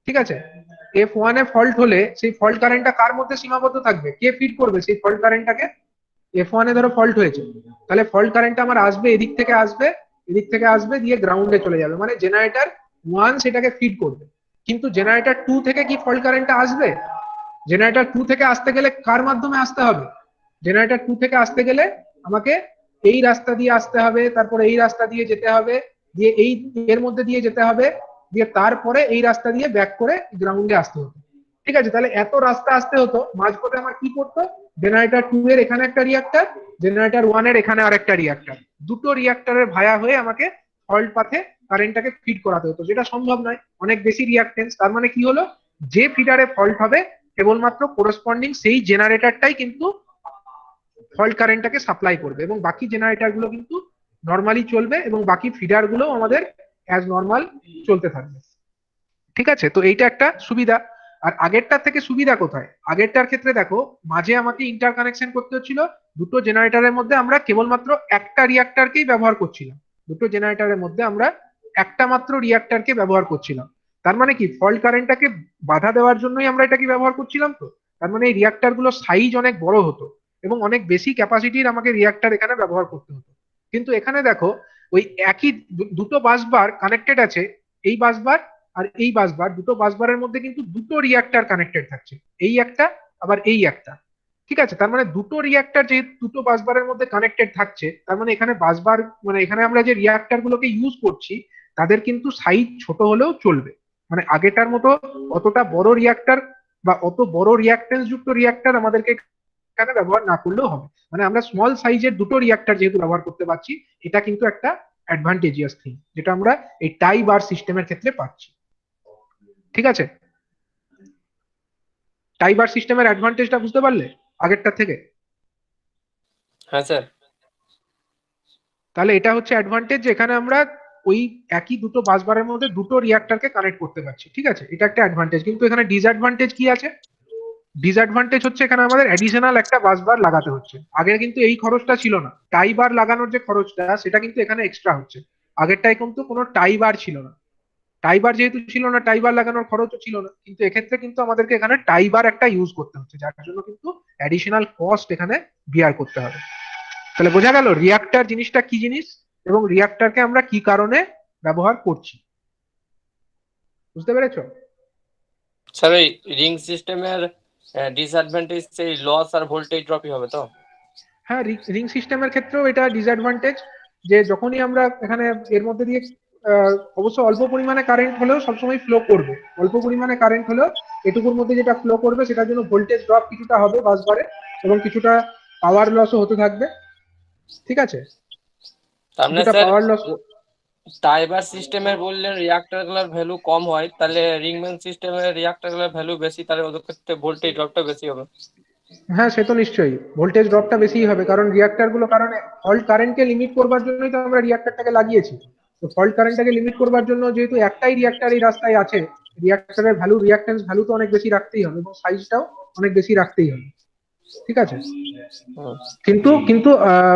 ঠিক আছে, F1 এ ফল্ট হলে সেই ফল্ট কারেন্টটা কার মধ্যে সীমাবদ্ধ থাকবে, কে ফিড করবে সেই ফল্ট কারেন্টটাকে, F1 এ ধরো ফল্ট হয়েছে, তাহলে ফল্ট কারেন্টটা আমার আসবে এদিক থেকে আসবে, এদিক থেকে আসবে দিয়ে গ্রাউন্ডে চলে যাবে, মানে জেনারেটর 1 সেটাকে ফিড করবে। কিন্তু জেনারেটর 2 থেকে কি ফল্ট কারেন্টটা আসবে, জেনারেটর 2 থেকে আসতে গেলে কার মাধ্যমে আসতে হবে, জেনারেটর 2 থেকে আসতে গেলে আমাকে এই রাস্তা দিয়ে আসতে হবে, তারপরে এই রাস্তা দিয়ে যেতে হবে, দিয়ে এই এর মধ্যে দিয়ে যেতে হবে, দিয়ে তারপরে এই রাস্তা দিয়ে ব্যাক করে গ্রাউন্ডে আসতে হতো। ঠিক আছে, তাহলে এত রাস্তা আসতে হতো, মাঝপথে আমার কি করতো, জেনারেটর 2 এর এখানে একটা রিয়াক্টর, জেনারেটর 1 এর এখানে আরেকটা রিয়াক্টর, দুটো রিয়াক্টরের ভায়া হয়ে আমাকে ফল্ট পাথে কারেন্টটাকে ফিড করাতে হতো, যেটা সম্ভব নয়, অনেক বেশি রিয়াক্টেন্স। তার মানে কি হলো, যে ফিডারে ফল্ট হবে কেবলমাত্র কোরসপন্ডিং সেই জেনারেটরটাই কিন্তু ফল্ট কারেন্টটাকে সাপ্লাই করবে, এবং বাকি জেনারেটর গুলো কিন্তু নর্মালি চলবে, এবং বাকি ফিডার গুলো আমাদের অ্যাজ নর্মাল চলতে থাকবে। ঠিক আছে, তো এইটা একটা সুবিধা। আর আগেরটার থেকে সুবিধা কোথায়, আগেরটার ক্ষেত্রে দেখো মাঝে আমাকে ইন্টার কানেকশন করতে হচ্ছিল দুটো জেনারেটরের মধ্যে, আমরা কেবলমাত্র একটা রিয়াক্টরকেই ব্যবহার করছিলাম, দুটো জেনারেটরের মধ্যে আমরা একটা মাত্র রিয়াক্টরকে ব্যবহার করছিলাম। তার মানে কি, ফল্ট কারেন্টটাকে বাধা দেওয়ার জন্যই আমরা এটাকে ব্যবহার করছিলাম। তো তার মানে এই রিয়াক্টর গুলো সাইজ অনেক বড় হতো এবং অনেক বেশি ক্যাপাসিটির আমাকে রিয়াক্টর এখানে ব্যবহার করতে হতো। কিন্তু এখানে দেখো ওই একই দুটো বাসবার কানেক্টেড আছে, এই বাসবার আর এই বাসবার, দুটো বাসবারের মধ্যে কিন্তু দুটো রিয়াক্টর কানেক্টেড থাকছে, এই একটা আবার এই একটা। ঠিক আছে, তার মানে দুটো রিয়াক্টর যেহেতু দুটো বাসবারের মধ্যে কানেক্টেড থাকছে, তার মানে এখানে বাসবার, মানে এখানে আমরা যে রিয়াক্টর গুলোকে ইউজ করছি তাদের কিন্তু সাইজ ছোট হলেও চলবে। মানে আগেটার মতো অতটা বড় রিয়াক্টর বা অত বড় রিয়াক্টেন্স যুক্ত রিয়াক্টর আমাদেরকে এখানে ব্যবহার না করলেও হবে। মানে আমরা স্মল সাইজের দুটো রিয়াক্টর যেহেতু ব্যবহার করতে পারছি, এটা কিন্তু একটা অ্যাডভান্টেজিয়াস থিং, যেটা আমরা এই টাই বার সিস্টেমের ক্ষেত্রে পাচ্ছি। ঠিক আছে, টাইবার সিস্টেমের অ্যাডভান্টেজটা বুঝতে পারলে আগেরটা থেকে? হ্যাঁ স্যার। তাহলে এটা হচ্ছে অ্যাডভান্টেজ, যে এখানে আমরা ওই একই দুটো বাসবারের মধ্যে দুটো রিয়াক্টরকে কানেক্ট করতে পারছি। ঠিক আছে, এটা একটা অ্যাডভান্টেজ। কিন্তু এখানে ডিসঅ্যাডভান্টেজ কি আছে, ডিসঅ্যাডভান্টেজ হচ্ছে এখানে আমাদের অ্যাডিশনাল একটা বাসবার লাগাতে হচ্ছে। আগে কিন্তু এই খরচটা ছিল না, টাই বার লাগানোর যে খরচটা সেটা কিন্তু এখানে এক্সট্রা হচ্ছে। আগেরটাই কিন্তু কোনো টাই বার ছিল না, টাইবার যেহেতু ছিল না, টাইবার লাগানোর খরচও ছিল না, কিন্তু এক্ষেত্রে কিন্তু আমাদেরকে এখানে টাইবার একটা ইউজ করতে হচ্ছে, যার জন্য কিন্তু অ্যাডিশনাল কস্ট এখানে বিয়ার করতে হবে। তাহলে বোঝা গেল রিয়াক্টর জিনিসটা কি জিনিস এবং রিয়াক্টরকে আমরা কি কারণে ব্যবহার করছি, বুঝতে পেরেছো? স্যার ওই রিং সিস্টেমের ডিসঅ্যাডভান্টেজ সেই লস আর ভোল্টেজ ড্রপই হবে তো? হ্যাঁ, রিং সিস্টেমের ক্ষেত্রেও এটা ডিসঅ্যাডভান্টেজ, যে যখনই আমরা এখানে এর মধ্যে দিয়ে অবশ্য অল্প পরিমাণে কারেন্ট হলেও সবসময় ফ্লো করবে, অল্প পরিমাণে কারেন্ট হলেও এটুকুর মধ্যে যেটা ফ্লো করবে সেটার জন্য ভোল্টেজ ড্রপ কিছুটা হবে বাসবারে, এবং কিছুটা পাওয়ার লসও হতে থাকবে। ঠিক আছে, তার মানে কিছুটা স্যার পাওয়ার লস। টাইবার সিস্টেমের বললেন রিয়াক্টর গুলোর ভ্যালু কম হয়, তাহলে রিংম্যান সিস্টেমের রিয়াক্টর গুলোর ভ্যালু বেশি, তাহলে ওদের ক্ষেত্রে ভোল্টেজ ড্রপটা বেশি হবে। হ্যাঁ, সে তো নিশ্চয়ই ভোল্টেজ ড্রপটা বেশিই হবে, কারণ রিয়াক্টর গুলো, কারণ ফল্ট কারেন্টকে লিমিট করবার জন্যই তো আমরা রিয়াক্টরটাকে লাগিয়েছি। তো ফল্ট কারেন্টটাকে লিমিট করবার জন্য যেহেতু একটাই রিয়াক্টর এই রাস্তায় আছে, রিয়াক্টরের ভ্যালু, রিয়াক্টেন্স ভ্যালু তো অনেক বেশি রাখতেই হবে এবং সাইজটাও অনেক বেশি রাখতেই হবে, ঠিক আছে। হুম। কিন্তু কিন্তু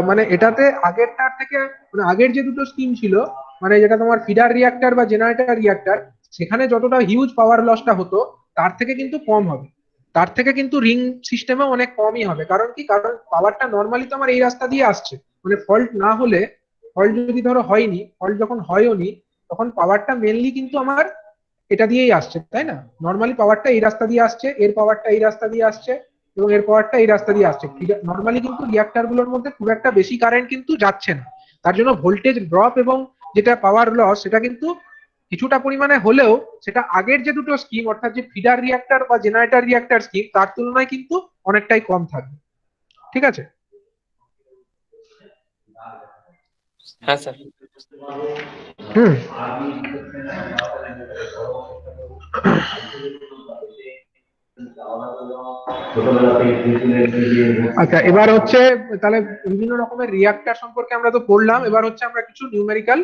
মানে এটাতে আগেরটার থেকে, মানে আগের যে দুটো স্কিম ছিল, মানে যেটা তোমার ফিডার রিয়াক্টর বা জেনারেটর রিয়াক্টর, সেখানে যতটা হিউজ পাওয়ার লসটা হতো তার থেকে কিন্তু কম হবে। তার থেকে কিন্তু রিং সিস্টেমে অনেক কমই হবে। কারণ কি, কারণ পাওয়ারটা নর্মালি তো আমার এই রাস্তা দিয়ে আসছে, মানে ফল্ট না হলে, ফল্ট যদি ধরো হয়নি, ফল্ট যখন হয়ওনি, তখন পাওয়ারটা মেনলি কিন্তু আমার এটা দিয়েই আসছে, তাই না? নর্মালি পাওয়ারটা এই রাস্তা দিয়ে আসছে, এর পাওয়ারটা এই রাস্তা দিয়ে আসছে, এবং এর পাওয়ারটা এই রাস্তা দিয়ে আসছে। নর্মালি কিন্তু রিয়াক্টর গুলোর মধ্যে খুব একটা বেশি কারেন্ট কিন্তু যাচ্ছে না, তার জন্য ভোল্টেজ ড্রপ এবং যেটা পাওয়ার লস সেটা কিন্তু কিছুটা পরিমাণে হলেও সেটা আগের যে দুটো স্কিম, অর্থাৎ যে ফিডার রিয়াক্টর বা জেনারেটর রিয়াক্টর স্কিম, তার তুলনায় কিন্তু অনেকটাই কম থাকবে, ঠিক আছে। হ্যাঁ স্যার। হুম। আচ্ছা, এবার হচ্ছে তাহলে বিভিন্ন রকমের রিয়াক্টর সম্পর্কে আমরা তো পড়লাম, এবার হচ্ছে আমরা কিছু নিউমেরিক্যাল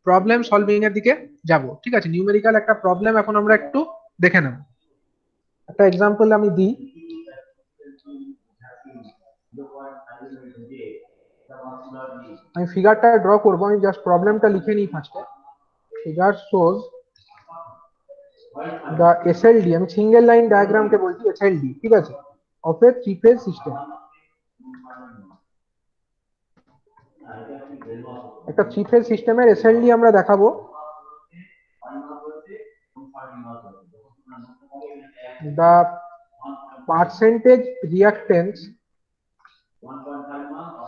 প্রবলেম সলভিং এর দিকে যাব, ঠিক আছে। নিউমেরিক্যাল একটা প্রবলেম এখন আমরা একটু দেখে নেব। একটা এক্সাম্পল আমি দিই। আমি ফিগারটা ড্র করবো, আমি জাস্ট প্রবলেমটা লিখে নিই ফার্স্টে। ফিগার শোজ দ্য এসএলডি, আমি সিঙ্গেল লাইন ডায়াগ্রামকে বলছি এসএলডি, ঠিক আছে, of A three phase system. একটা থ্রি ফেজ সিস্টেমের এসএলডি আমরা দেখাবো। The percentage reactance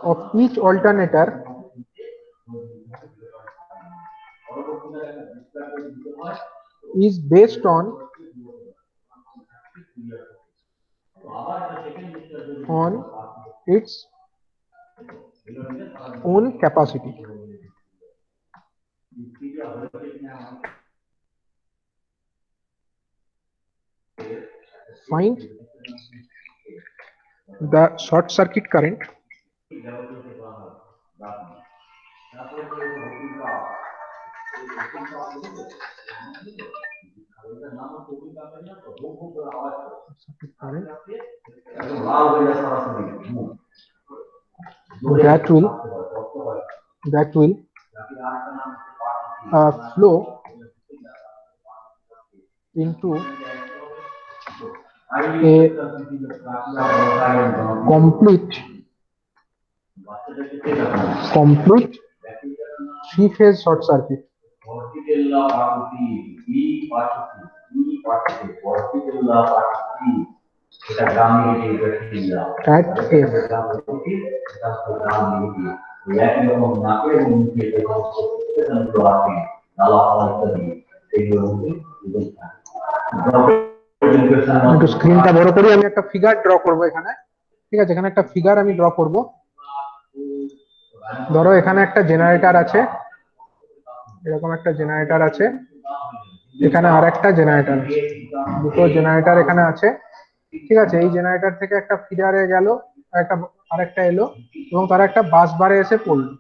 of each alternator is based on its own capacity. Find the short circuit current that will flow into a complete three phase short circuit at একটু স্ক্রিনটা বড় করি, আমি একটা ফিগার ড্র করব এখানে, ঠিক আছে। এখানে একটা ফিগার আমি ড্র করব। ধরো এখানে একটা জেনারেটর আছে, এরকম একটা জেনারেটর আছে, এখানে আর একটা জেনারেটর আছে, দুটো জেনারেটর এখানে আছে, ঠিক আছে। এই জেনারেটর থেকে একটা ফিডারে গেল, একটা আরেকটা এলো, এবং তারা একটা বাস বারে এসে পড়লো।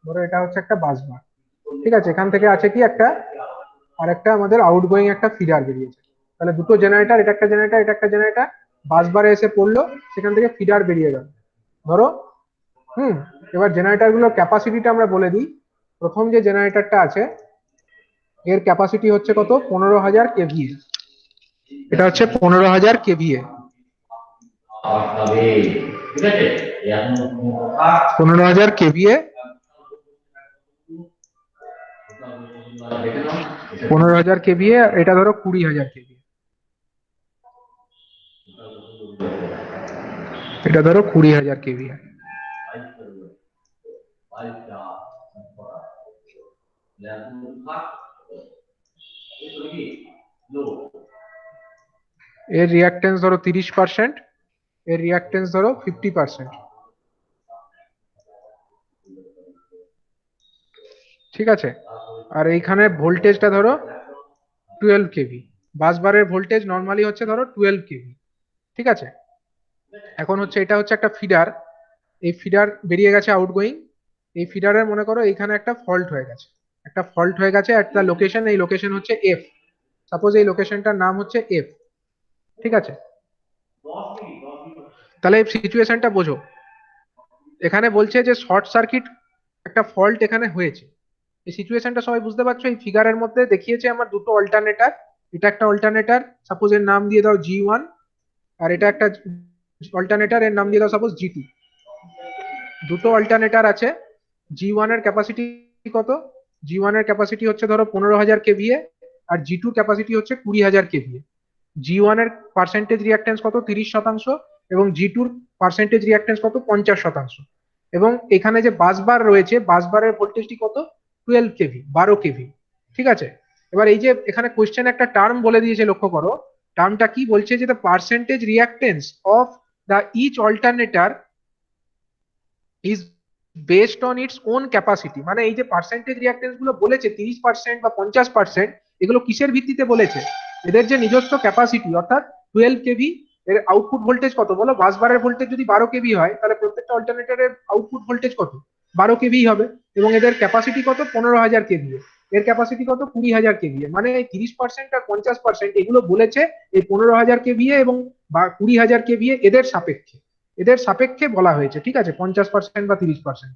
ধরো এটা হচ্ছে একটা বাস বার, ঠিক আছে। এখান থেকে আছে কি একটা আরেকটা আমাদের আউটগোয়িং একটা ফিডার বেরিয়েছে। তাহলে দুটো জেনারেটর, এটা একটা জেনারেটর, এটা একটা জেনারেটর, বাস বারে এসে পড়লো, সেখান থেকে ফিডার বেরিয়ে গেল, ধরো। এবার জেনারেটর গুলোর ক্যাপাসিটিটা আমরা বলে দিই। প্রথম যে জেনারেটরটা আছে এর ক্যাপাসিটি হচ্ছে কত, 15,000 কেভিএ। এটা হচ্ছে 15,000 কেভিএ, 15,000 কেভিএ, 15,000 কেভিএ। এটা ধরো 20,000 কেভিএ, এটা ধরো 20,000 কেভিএ। এর রিয়াক্টেন্স ধরো 30%, এর রিয়াক্টেন্স ধরো 50%, ঠিক আছে। আর এইখানে ভোল্টেজটা ধরো 12 কেভি, বাস বারের ভোল্টেজ নর্মালি হচ্ছে ধরো 12 কেভি, ঠিক আছে। এখন হচ্ছে এটা হচ্ছে একটা ফিডার, এই ফিডার বেরিয়ে গেছে আউটগোয়িং। এই ফিডারের মনে করো এইখানে একটা ফল্ট হয়ে গেছে, একটা ফল্ট হয়ে গেছে একটা লোকেশন, এই লোকেশন হচ্ছে এফ, সাপোজ এই লোকেশনটার নাম হচ্ছে এফ, ঠিক আছে? তাহলে সিচুয়েশনটা বোঝো, এখানে বলছে যে শর্ট সার্কিট একটা ফল্ট এখানে হয়েছে। এই সিচুয়েশনটা সবাই বুঝতে পারছো? এই ফিগারের মধ্যে দেখিয়েছে আমার দুটো অল্টারনেটার, এটা একটা অল্টারনেটার, সাপোজ এর নাম দিয়ে দাও G1, আর এটা একটা অল্টারনেটার, এর নাম দিয়ে দাও সাপোজ G2। দুটো অল্টারনেটার আছে। G1 এর ক্যাপাসিটি কত? G1 এর ক্যাপাসিটি হচ্ছে ধরো 15,000 কেভিএ, আর G2 ক্যাপাসিটি হচ্ছে 20,000 কেভিএ। G1 এর পার্সেন্টেজ রিঅ্যাক্টেন্স কত? 30%, এবং G2 পার্সেন্টেজ রিঅ্যাক্টেন্স কত? 50%। এবং এখানে যে বাসবার রয়েছে, বাসবারের ভোল্টেজটি কত? 12 কেভি, 12 কেভি, ঠিক আছে? এবার এই যে এখানে কোশ্চেন একটা টার্ম বলে দিয়েছে, লক্ষ্য করো টার্মটা কি বলছে, যে the percentage reactance of the each alternator is based on its own capacity. মানে এই যে পার্সেন্টেজ রিঅ্যাক্টেন্স গুলো বলেছে 30% বা 50%, এগুলো কিসের ভিত্তিতে বলেছে? এদের যে নিজস্ব ক্যাপাসিটি, অর্থাৎ 12 কেভি, এর আউটপুট ভোল্টেজ কত বলো? বাসবারের ভোল্টেজ যদি 12 কেভি হয়, তাহলে প্রত্যেকটা অল্টারনেটরের আউটপুট ভোল্টেজ কত? 12 কেভি হবে। এবং এদের ক্যাপাসিটি কত? 15,000 কেভি। এর ক্যাপাসিটি কত? 20,000 কেভি। মানে এই 30% আর 50% এগুলো বলেছে এই 15,000 কেভিএ এবং 20,000 কেভিএ এদের সাপেক্ষে, এদের সাপেক্ষে বলা হয়েছে, ঠিক আছে? 50% বা 30%।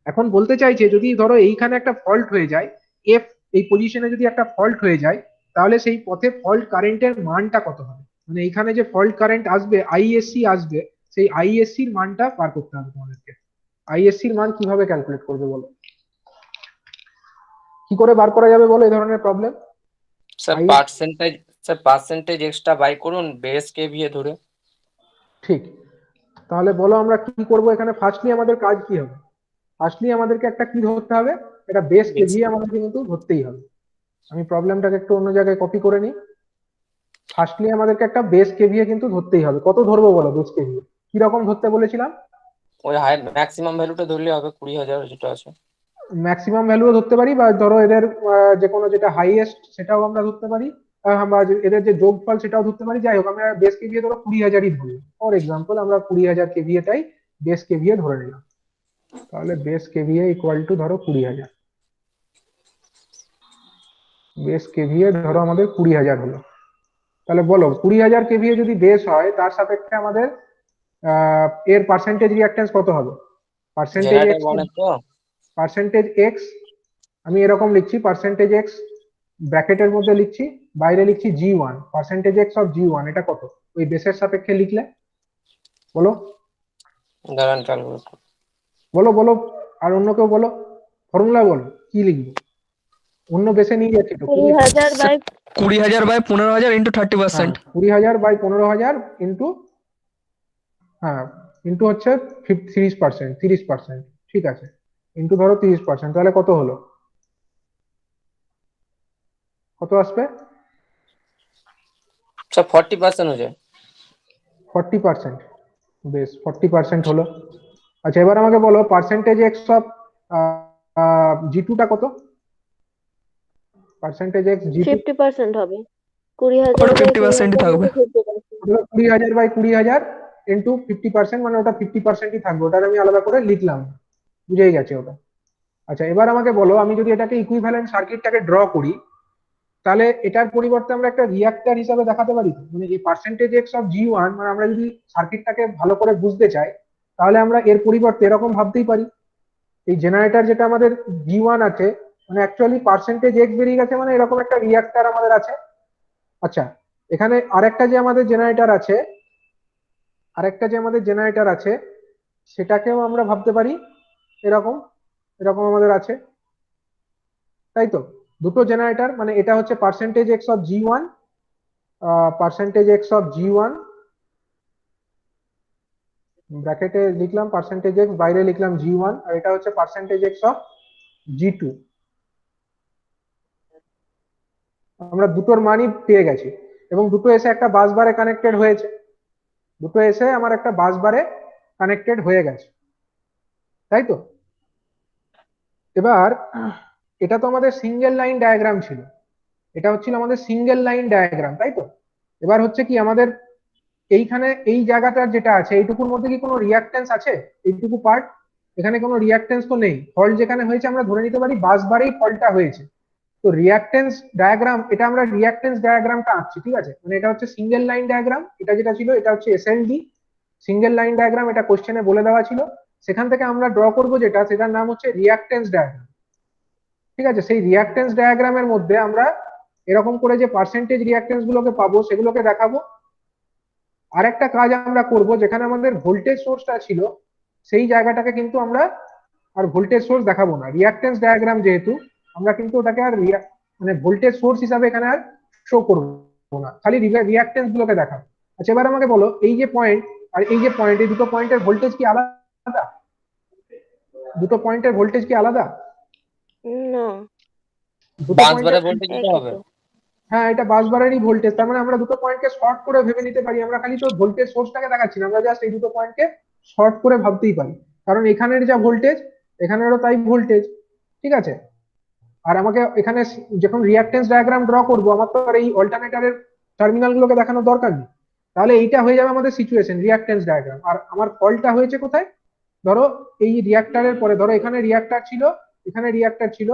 এখন বলতে চাইছে যদি ধরো এইখানে একটা ফল্ট হয়ে যায়, এফ এই পজিশনে যদি একটা ফল্ট হয়ে যায়, তাহলে সেই পথে ফল্ট কারেন্টের মানটা কত হবে? মানে এইখানে যে ফল্ট কারেন্ট আসবে, আইএসসি আসবে, সেই আইএসসির মানটা বার করতে হবে তোমাদেরকে। আইএসসির মান কিভাবে ক্যালকুলেট করবে বলো? কি করে বার করা যাবে বলো এই ধরনের problem? Sir percentage extra by করুন বেস কেভিএ ধরে। ঠিক, তাহলে বলো আমরা কি করব এখানে? ফার্স্টলি আমাদের কাজ কি হবে? ফার্স্টলি আমাদেরকে একটা কি ধরতে হবে? এটা বেস কেভিএ আমাদেরকে কিন্তু ধরতেই হবে। আমি প্রবলেমটাকে একটু অন্য জায়গায় কপি করে নিই। ফার্স্টলি আমাদেরকে একটা বেস কেভিএ কিন্তু ধরতেই হবে। কত ধরবো বলো বেস কেভিএ? কি রকম ধরতে বলেছিলাম? ওই হাই ম্যাক্সিমাম ভ্যালুটা ধরলে হবে 20,000 যেটা আছে। ম্যাক্সিমাম ভ্যালুও ধরতে পারি, বা ধরো এদের যে কোনো যেটা হাইয়েস্ট সেটাও আমরা ধরতে পারি, বা এদের যে যোগফল সেটাও ধরতে পারি। যাই হোক, আমরা বেস কেভিএ ধরো 20,000ই ধরি। ফর এক্সাম্পল আমরা 20,000 কেভিএটাই বেস কেভিএ ধরে নিলাম। তাহলে বেস কেভিএ ইকুয়াল টু ধরো 20,000। বেস কেভিএ ধরো আমাদের 20,000 হলো। তাহলে বলো 20,000 কেভিএ যদি বেস হয়, তার সাপেক্ষে আমাদের এর পার্সেন্টেজ রিঅ্যাক্টেন্স কত হবে? পার্সেন্টেজ জেনারেটর এক্স, বনে তো পার্সেন্টেজ এক্স আমি এরকম লিখছি, পার্সেন্টেজ এক্স ব্র্যাকেটের মধ্যে লিখছি, বাইরে লিখছি G1, percentage X of G1 এটা কত? ওই বেসের সাপেক্ষে লিখলে বলো, দাঁড়ান ক্যালকুলেট। বলো বলো, আর অন্য কেউ বলো, ফর্মুলা বলো কি লিখবো? অন্য বেসে নিয়ে যাচ্ছি তো। 20,000 by 20,000 by 15,000 into 30%। 20,000 by 15,000 into, হ্যাঁ, ইন্টু হচ্ছে 30%, 30%, ঠিক আছে, ইন্টু ধরো 30%, তাহলে কত হলো? কত আসবে? স্যার 40% হয়ে যায়। 40%। বেশ, 40% হলো। আচ্ছা, এবার আমাকে বলো পার্সেন্টেজ এক্স অফ G2টা কত? পার্সেন্টেজ এক্স G2 50% হবে। 20,000 ওটা বাই 50%ই 20,000 থাকবে। মানে 50%। 20,000 বাই 20,000 ইন্টু 50%, মানে ওটা 50%ই থাকবে, ওটা আমি আলাদা করে লিখলাম, বুঝেই গেছে ওটা। আচ্ছা, এবার আমাকে বলো আমি যদি এটাকে ইকুইভ্যালেন্ট সার্কিটটাকে ড্র করি, তাহলে এটার পরিবর্তে আমরা একটা রিঅ্যাক্টর হিসাবে দেখাতে পারি। মানে এই পার্সেন্টেজ এক্স অফ G1, মানে আমরা যদি সার্কিটটাকে ভালো করে বুঝতে চাই, তাহলে আমরা এর পরিবর্তে এরকম ভাবতেই পারি, এই জেনারেটর যেটা আমাদের G1 আছে, মানে অ্যাকচুয়ালি পার্সেন্টেজ এক্স বেরিয়ে গেছে, মানে এরকম একটা রিঅ্যাক্টর আমাদের আছে। আচ্ছা, এখানে আরেকটা যে আমাদের জেনারেটর আছে, সেটাকেও আমরা ভাবতে পারি এরকম, এরকম আমাদের আছে, তাই তো? দুটো জেনারেটর, মানে এটা হচ্ছে percentage X of G1, percentage X of G1 ব্র্যাকেটে লিখলাম পার্সেন্টেজ এক্স, বাইরে লিখলাম G1, আর এটা হচ্ছে পার্সেন্টেজ এক্স অফ G2। আমরা দুটোর মানই পেয়ে গেছি, এবং দুটো এসে একটা বাস বারে কানেক্টেড হয়েছে, দুটো এসে আমার একটা বাস বারে কানেক্টেড হয়ে গেছে, তাই তো? এবার এটা তো আমাদের সিঙ্গেল লাইন ডায়াগ্রাম ছিল, এটা হচ্ছিল আমাদের সিঙ্গেল লাইন ডায়াগ্রাম, তাই তো? এবার হচ্ছে কি আমাদের এইখানে এই জায়গাটার যেটা আছে, এইটুকুর মধ্যে কি কোনো রিঅ্যাক্টেন্স আছে? এইটুকু পার্ট, এখানে কোনো রিঅ্যাক্টেন্স তো নেই। ফল্ট যেখানে হয়েছে আমরা ধরে নিতে পারি বাস বারেই ফল্টটা হয়েছে, তো রিঅ্যাকটেন্স ডায়াগ্রাম, এটা আমরা রিঅ্যাকটেন্স ডায়াগ্রামটা আঁকছি, ঠিক আছে? মানে এটা হচ্ছে সিঙ্গেল লাইন ডায়াগ্রাম, এটা যেটা ছিল এটা হচ্ছে এসএলডি সিঙ্গেল লাইন ডায়াগ্রাম, এটা কোশ্চেনে বলে দেওয়া ছিল। সেখান থেকে আমরা ড্র করব যেটা, সেটার নাম হচ্ছে রিঅ্যাকটেন্স ডায়াগ্রাম, ঠিক আছে? সেই রিঅ্যাকটেন্স ডায়াগ্রামের মধ্যে আমরা এরকম করে যে পার্সেন্টেজ রিঅ্যাকটেন্স গুলোকে পাবো সেগুলোকে দেখাবো। আরেকটা কাজ আমরা করব, যেখানে আমাদের ভোল্টেজ সোর্সটা ছিল সেই জায়গাটাকে কিন্তু আমরা আর ভোল্টেজ সোর্স দেখাবো না, রিঅ্যাকটেন্স ডায়াগ্রাম যেহেতু, আমরা কিন্তু ওটাকে আর মানে ভোল্টেজ সোর্স হিসাবে এখানে আর শো করবো না, খালি রিঅ্যাকটেন্স গুলোকে দেখাবো। আচ্ছা এবার আমাকে বলো, এই যে পয়েন্ট আর এই যে পয়েন্ট, এই দুটো পয়েন্টের ভোল্টেজ কি আলাদা? দুটো পয়েন্টের ভোল্টেজ কি আলাদা? না, দুটো বাঁশবারে পয়েন্টের, ভোল্টেজ দিতে একই হবে। তো। হ্যাঁ এটা বাসবারেরই ভোল্টেজ, তার মানে আমরা দুটো পয়েন্টকে শর্ট করে ভেবে নিতে পারি, আমরা খালি তো ভোল্টেজ সোর্সটাকে দেখাচ্ছি না, আমরা জাস্ট এই দুটো পয়েন্টকে শর্ট করে ভাবতেই পারি, কারণ এখানের যা ভোল্টেজ এখানেরও তাই ভোল্টেজ, ঠিক আছে? আর আমাকে এখানে যখন রিঅ্যাকটেন্স ডায়াগ্রাম ড্র করবো, আমার তো আর এই অল্টারনেটরের টার্মিনাল গুলোকে দেখানোর দরকার নেই, তাহলে এইটা হয়ে যাবে আমাদের সিচুয়েশন রিঅ্যাকটেন্স ডায়াগ্রাম। আর আমার ফলটা হয়েছে কোথায়? ধরো এই রিঅ্যাক্টরের পরে, ধরো এখানে রিঅ্যাক্টর ছিল, এখানে রিঅ্যাক্টর ছিল,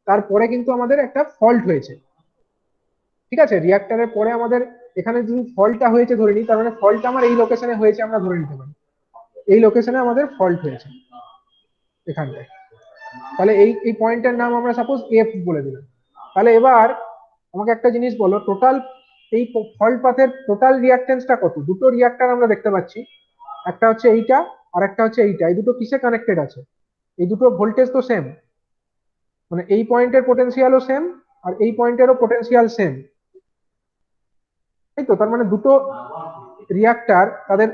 তারপরে কিন্তু আমাদের একটা ফল্ট হয়েছে, ঠিক আছে? রিঅ্যাক্টরের পরে আমাদের এখানে যদি ফল্টটা হয়েছে ধরে নিই, তার মানে ফল্টটা আমার এই লোকেশনে হয়েছে, আমরা ধরে নিতে পারি এই লোকেশনে আমাদের ফল্ট হয়েছে এখানটায়। তাহলে এই এই পয়েন্টের নাম আমরা সাপোজ এফ বলে দিলাম। তাহলে এবার আমাকে একটা জিনিস বলো, টোটাল এই ফল্ট পাথের টোটাল রিঅ্যাকটেন্সটা কত? দুটো রিঅ্যাক্টর আমরা দেখতে পাচ্ছি, একটা হচ্ছে এইটা আর একটা হচ্ছে এইটা, এই দুটো কিসে কানেক্টেড আছে? এই দুটো ভোল্টেজ তো সেম, মানে এই পয়েন্টের পোটেনশিয়ালও সেম আর এই পয়েন্টেরও পোটেনশিয়াল সেম, তাই তো? তার মানে দুটো রিঅ্যাক্টর তাদের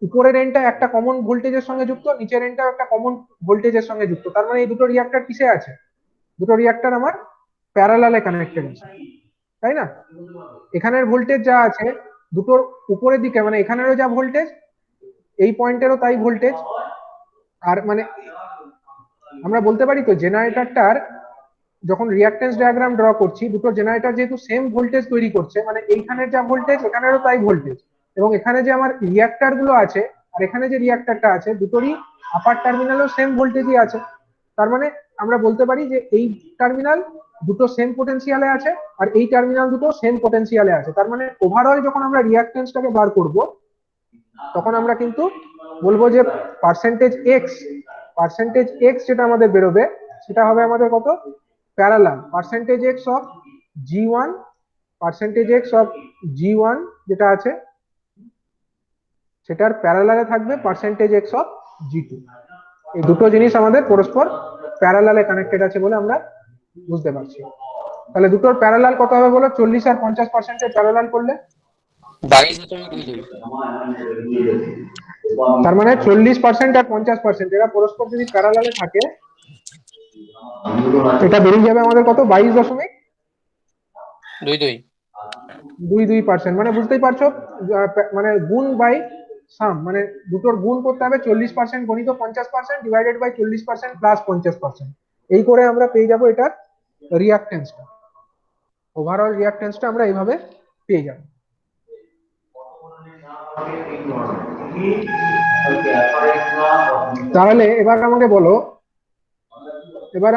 উপরের এন্ডটা একটা কমন ভোল্টেজের সঙ্গে যুক্ত, নিচের এন্ডটাও একটা কমন ভোল্টেজের সঙ্গে যুক্ত, তার মানে এই দুটো রিঅ্যাক্টর কিসে আছে? দুটো রিঅ্যাক্টর আমার প্যারালালে কানেক্টেড আছে, তাই না? এখানের ভোল্টেজ যা আছে দুটোর উপরের দিকে, মানে এখানেরও যা ভোল্টেজ এই পয়েন্টেরও তাই ভোল্টেজ। আর মানে আমরা বলতে পারি তো জেনারেটরটার যখন রিঅ্যাকটেন্স ডায়াগ্রাম ড্র করছি, দুটো জেনারেটর যেহেতু সেম ভোল্টেজ তৈরি করছে, মানে এইখানের যা ভোল্টেজ এখানেরও তাই ভোল্টেজ, এবং এখানে যে আমার রিঅ্যাক্টর গুলো আছে আর এখানে যে রিঅ্যাক্টরটা আছে দুটোরই আপার টার্মিনালও সেম ভোল্টেজই আছে, তার মানে আমরা বলতে পারি যে এই টার্মিনাল দুটো সেম পোটেনশিয়ালে আছে আর এই টার্মিনাল দুটো সেম পোটেনশিয়ালে আছে, তার মানে ওভারঅল যখন আমরা রিঅ্যাকটেন্সটাকে বার করব তখন আমরা কিন্তু বলবো যে পার্সেন্টেজ এক্স যেটা আমাদের বেরোবে সেটা হবে আমাদের কত? Parallel percentage X of G one, percentage X of G one যেটা আছে সেটার প্যারালালে থাকবে percentage X of G two. এই দুটো জিনিস আমাদের পরস্পর প্যারালালে কানেক্টেড আছে বলে আমরা বুঝতে পারছি। তাহলে দুটোর প্যারালাল কত হবে বলো? 40 আর 50% প্যারালাল করলে 22.2 তার মানে 40% আর 50% এরা পরস্পর যদি প্যারালালে থাকে, এটা বেরিয়ে যাবে আমাদের কত? 22.22%, মানে বুঝতেই পারছো মানে গুণ বাই সাম, মানে দুটোর গুণ করতে হবে 40% গণিত 50% ডিভাইডেড বাই 40% প্লাস 50%, এই করে আমরা পেয়ে যাবো এটার রিঅ্যাকটেন্সটা, ওভারঅল রিঅ্যাকটেন্সটা আমরা এইভাবে পেয়ে যাবো। তাহলে এবার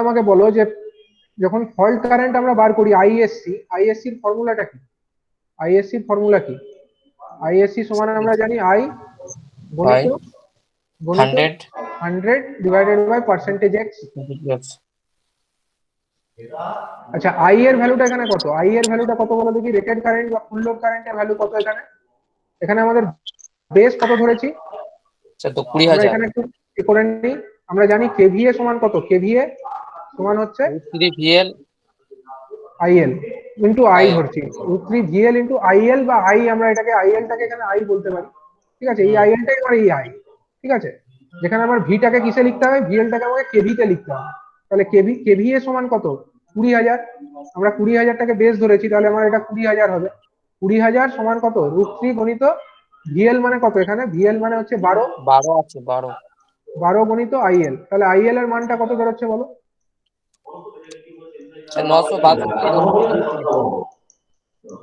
আমাকে বলো যে যখন ফল্ট কারেন্ট আমরা বার করি আইএসসি এর ফর্মুলাটা কি? আইএসসি এর ফর্মুলা কি? আইএসসি সমান আমরা জানি আই গণিত গণিত 100 ডিভাইডেড বাই পার্সেন্টেজ এক্স। আচ্ছা আই এর ভ্যালুটা এখানে কত? আই এর ভ্যালুটা কত বলো দেখি? রেটেড কারেন্ট বা ফুল লোড কারেন্টের ভ্যালু কত এখানে? এখানে আমাদের বেস কত ধরেছি তো আমরা? 20,000। এখানে একটু করে নিই, আমরা জানি কেভিএ সমান কত? কেভিএ সমান হচ্ছে 3 VL IL into I IL। ধরছি, √3 ভিএল ইন্টু আইএল, বা আই আমরা এটাকে আইএলটাকে এখানে আই বলতে পারি, ঠিক আছে? এই আইএলটাই আমার এই আই, ঠিক আছে? যেখানে আমার ভিটাকে কিসে লিখতে হবে? ভিএলটাকে আমাকে কেভিতে লিখতে হবে। তাহলে কেভিএ সমান কত? 20,000। আমরা 20,000টাকে বেস ধরেছি, তাহলে আমার এটা 20,000 হবে। 20,000 সমান কত? √3 গণিত ভিএল মানে কত? এখানে ভিএল মানে হচ্ছে 12, 12 আছে 12। 12 গণিত আইএল। তাহলে আইএল এর মানটা কত বেরোচ্ছে বলো? 962।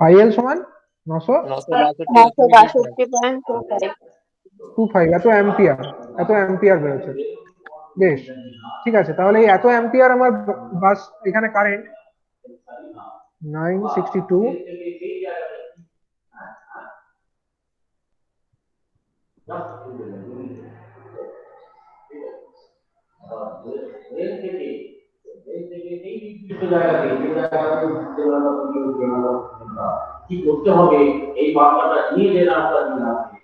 আইএল সমান 962 962.25। এত অ্যাম্পিয়ার বেরোচ্ছে। বেশ, ঠিক আছে। তাহলে এই এত অ্যাম্পিয়ার আমার বাস এখানে কারেন্ট, 962 কি করতে হবে এই বার্তাটা নিয়ে যে রাস্তা দিয়ে আসছে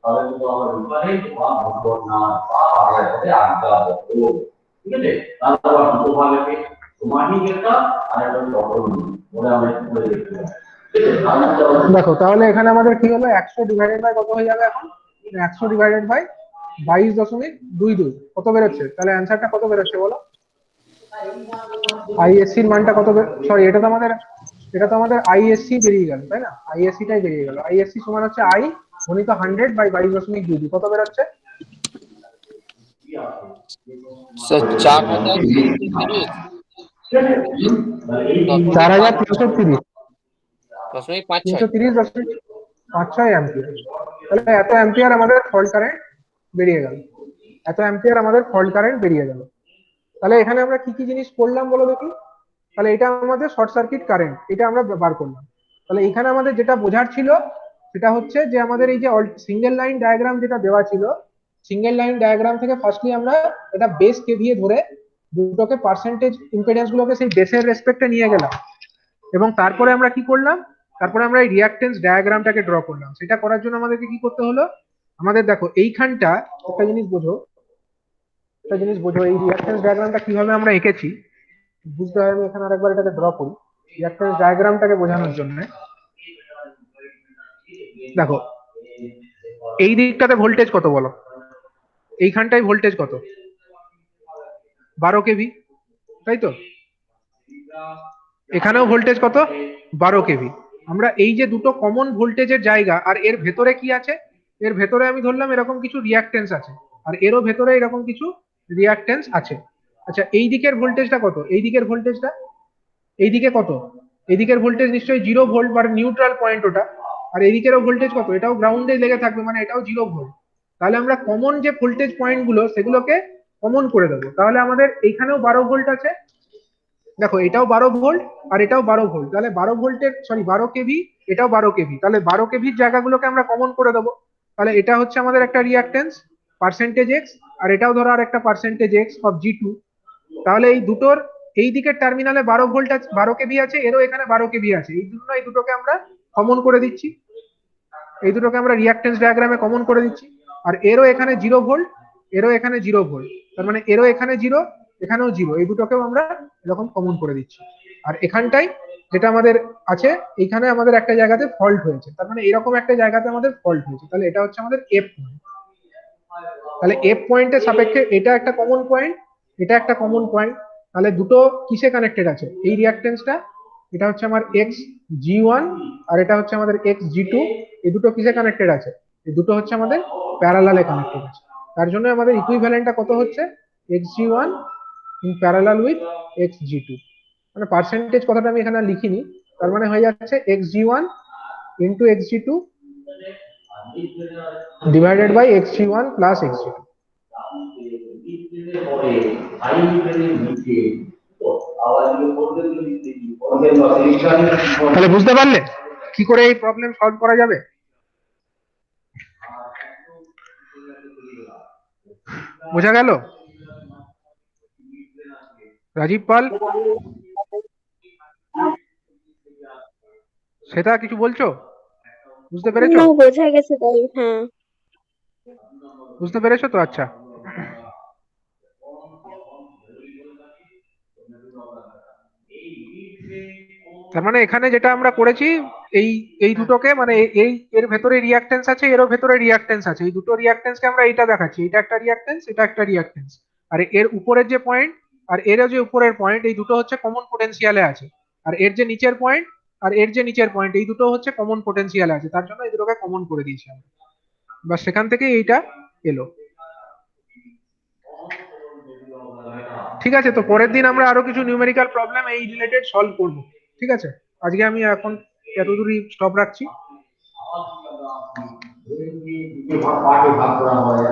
তাহলে কিন্তু আমার বিপারে বা ভগবত না বা পাড়ায় পথে আড্ডা হতো ঠিক আছে তারপর দুটো ভাগে সমাধি যেটা আর একটা অপরণ বলে আমরা একটু করে দেখতে পাই দেখো তাহলে এখানে আমাদের কি হলো 100 ডিভাইডেড বাই কত হয়ে যাবে এখন 100 ডিভাইডেড বাই 22.22 কত বেরোচ্ছে তাহলে অ্যান্সারটা কত বেরোচ্ছে বলো আইএসসি এর মানটা কত সরি এটা তো আমাদের আইএসসি বেরিয়ে গেল তাই না আইএসসি টাই বেরিয়ে গেল আইএসসি সমান হচ্ছে আই গুণিত 100 বাই 22.22 কত বেরোচ্ছে স্যার 4330 4330 দশমিক 5 6 330.56 অ্যাম্পিয়ার তাহলে এত অ্যাম্পিয়ার আমাদের ফল্ট কারেন্ট বেরিয়ে গেল তাহলে এখানে আমরা কি কি জিনিস করলাম বলো দেখি তাহলে এটা আমাদের শর্ট সার্কিট কারেন্ট এটা আমরা বার করলাম তাহলে এখানে আমাদের যেটা বোঝার ছিল সেটা হচ্ছে যে আমাদের এই যে সিঙ্গেল লাইন ডায়াগ্রাম যেটা দেওয়া ছিল সিঙ্গেল লাইন ডায়াগ্রাম থেকে ফার্স্টলি আমরা এটা বেস কেভিএ ধরে দুটোকে পার্সেন্টেজ ইম্পিডেন্স গুলোকে সেই বেসের রেসপেক্টে নিয়ে গেলাম এবং তারপরে আমরা কি করলাম তারপরে আমরা এই রিঅ্যাকটেন্স ডায়াগ্রামটাকে ড্র করলাম সেটা করার জন্য আমাদেরকে কি করতে হলো আমাদের দেখো এইখানটা একটা জিনিস বোঝো এই রিঅ্যাকটেন্স ডায়াগ্রামটা কিভাবে আমরা এঁকেছি বুঝতে হয় আমি এখানে আরেকবার এটাকে ড্র করি রিঅ্যাকটেন্স ডায়াগ্রামটাকে বোঝানোর জন্য দেখো এই দিকটাতে ভোল্টেজ কত বলো এইখানটায় ভোল্টেজ কত 12 কেভি তাই তো এখানেও ভোল্টেজ কত 12 কেভি আমরা এই যে দুটো কমন ভোল্টেজের জায়গা আর এর ভেতরে কি আছে এর ভেতরে আমি ধরলাম এরকম কিছু রিঅ্যাকটেন্স আছে আর এরও ভেতরে এরকম কিছু রিঅ্যাকটেন্স আছে আচ্ছা এই দিকের ভোল্টেজটা কত এই দিকের ভোল্টেজটা এইদিকে কত এদিকের ভোল্টেজ নিশ্চয়ই 0 ভোল্ট বা নিউট্রাল পয়েন্ট ওটা আর এদিকেরও ভোল্টেজ কত এটাও গ্রাউন্ডে লেগে থাকবে মানে এটাও 0 ভোল্ট তাহলে আমরা কমন যে ভোল্টেজ পয়েন্ট গুলো সেগুলোকে কমন করে দেবো তাহলে আমাদের এইখানেও 12 ভোল্ট আছে দেখো এটাও 12 ভোল্ট আর এটাও 12 ভোল্ট তাহলে 12 ভোল্টের 12 কেভি এটাও 12 কেভি তাহলে 12 কেভির জায়গাগুলোকে আমরা কমন করে দেবো তাহলে এটা হচ্ছে আমাদের একটা রিঅ্যাকটেন্স পার্সেন্টেজ এক্স আর এটাও ধরো আর একটা percentage X of G two তাহলে এই দুটোর এই দিকের টার্মিনালে 12 ভোল্ট আছে 12 কেভি আছে এরও এখানে 12 কেভি আছে এই জন্য এই দুটোকে আমরা কমন করে দিচ্ছি এই দুটোকে আমরা রিঅ্যাকটেন্স ডায়াগ্রামে কমন করে দিচ্ছি আর এরও এখানে 0 ভোল্ট এরও এখানে 0 ভোল্ট তার মানে এরও এখানে 0 এখানেও 0 এই দুটোকেও আমরা এরকম কমন করে দিচ্ছি আর এখানটাই যেটা আমাদের আছে এইখানে আমাদের একটা জায়গাতে ফল্ট হয়েছে তার মানে এরকম একটা জায়গাতে আমাদের ফল্ট হয়েছে তাহলে এটা হচ্ছে আমাদের এফ পয়েন্ট তাহলে এফ পয়েন্টের সাপেক্ষে এটা একটা কমন পয়েন্ট এটা একটা কমন পয়েন্ট তাহলে দুটো কিসে কানেক্টেড আছে এই রিঅ্যাকটেন্সটা এটা হচ্ছে আমার এক্স জি ওয়ান আর এটা হচ্ছে আমাদের এক্স জি টু এই দুটো কিসে কানেক্টেড আছে এই দুটো হচ্ছে আমাদের প্যারালালে কানেক্টেড আছে তার জন্য আমাদের ইকুইভ্যালেন্টটা কত হচ্ছে X G one in parallel with X G two মানে পার্সেন্টেজ কথাটা আমি এখানে লিখিনি তার মানে হয়ে যাচ্ছে X G one into X G two divided by X G one plus X G two তাহলে বুঝতে পারলে কি করে এই প্রবলেম সলভ করা যাবে বোঝা গেল রাজীব পাল সেটা কিছু বলছো বুঝতে পেরেছো না বোঝা গেছে তাই হ্যাঁ বুঝতে পেরেছো তো আচ্ছা তার মানে এখানে যেটা আমরা করেছি এই এই দুটোকে মানে এই এর ভেতরে রিঅ্যাকটেন্স আছে এরও ভেতরে রিঅ্যাকটেন্স আছে এই দুটো রিঅ্যাকটেন্সকে আমরা এইটা দেখাচ্ছি এটা একটা রিঅ্যাকটেন্স এটা একটা রিঅ্যাকটেন্স আর এর উপরের যে পয়েন্ট আর এরও যে উপরের পয়েন্ট এই দুটো হচ্ছে কমন পোটেনশিয়ালে আছে আর এর যে নিচের পয়েন্ট আর এর যে নিচের পয়েন্ট এই দুটো হচ্ছে কমন পোটেনশিয়ালে আছে তার জন্য এই দুটোকে কমন করে দিয়েছি আমরা বা সেখান থেকে এইটা এলো ঠিক আছে তো পরের দিন আমরা আরো কিছু নিউমেরিক্যাল প্রবলেম এই রিলেটেড সলভ করব ঠিক আছে আজকে আমি এখন এতদূরই স্টপ রাখছি ভাগ করা হয়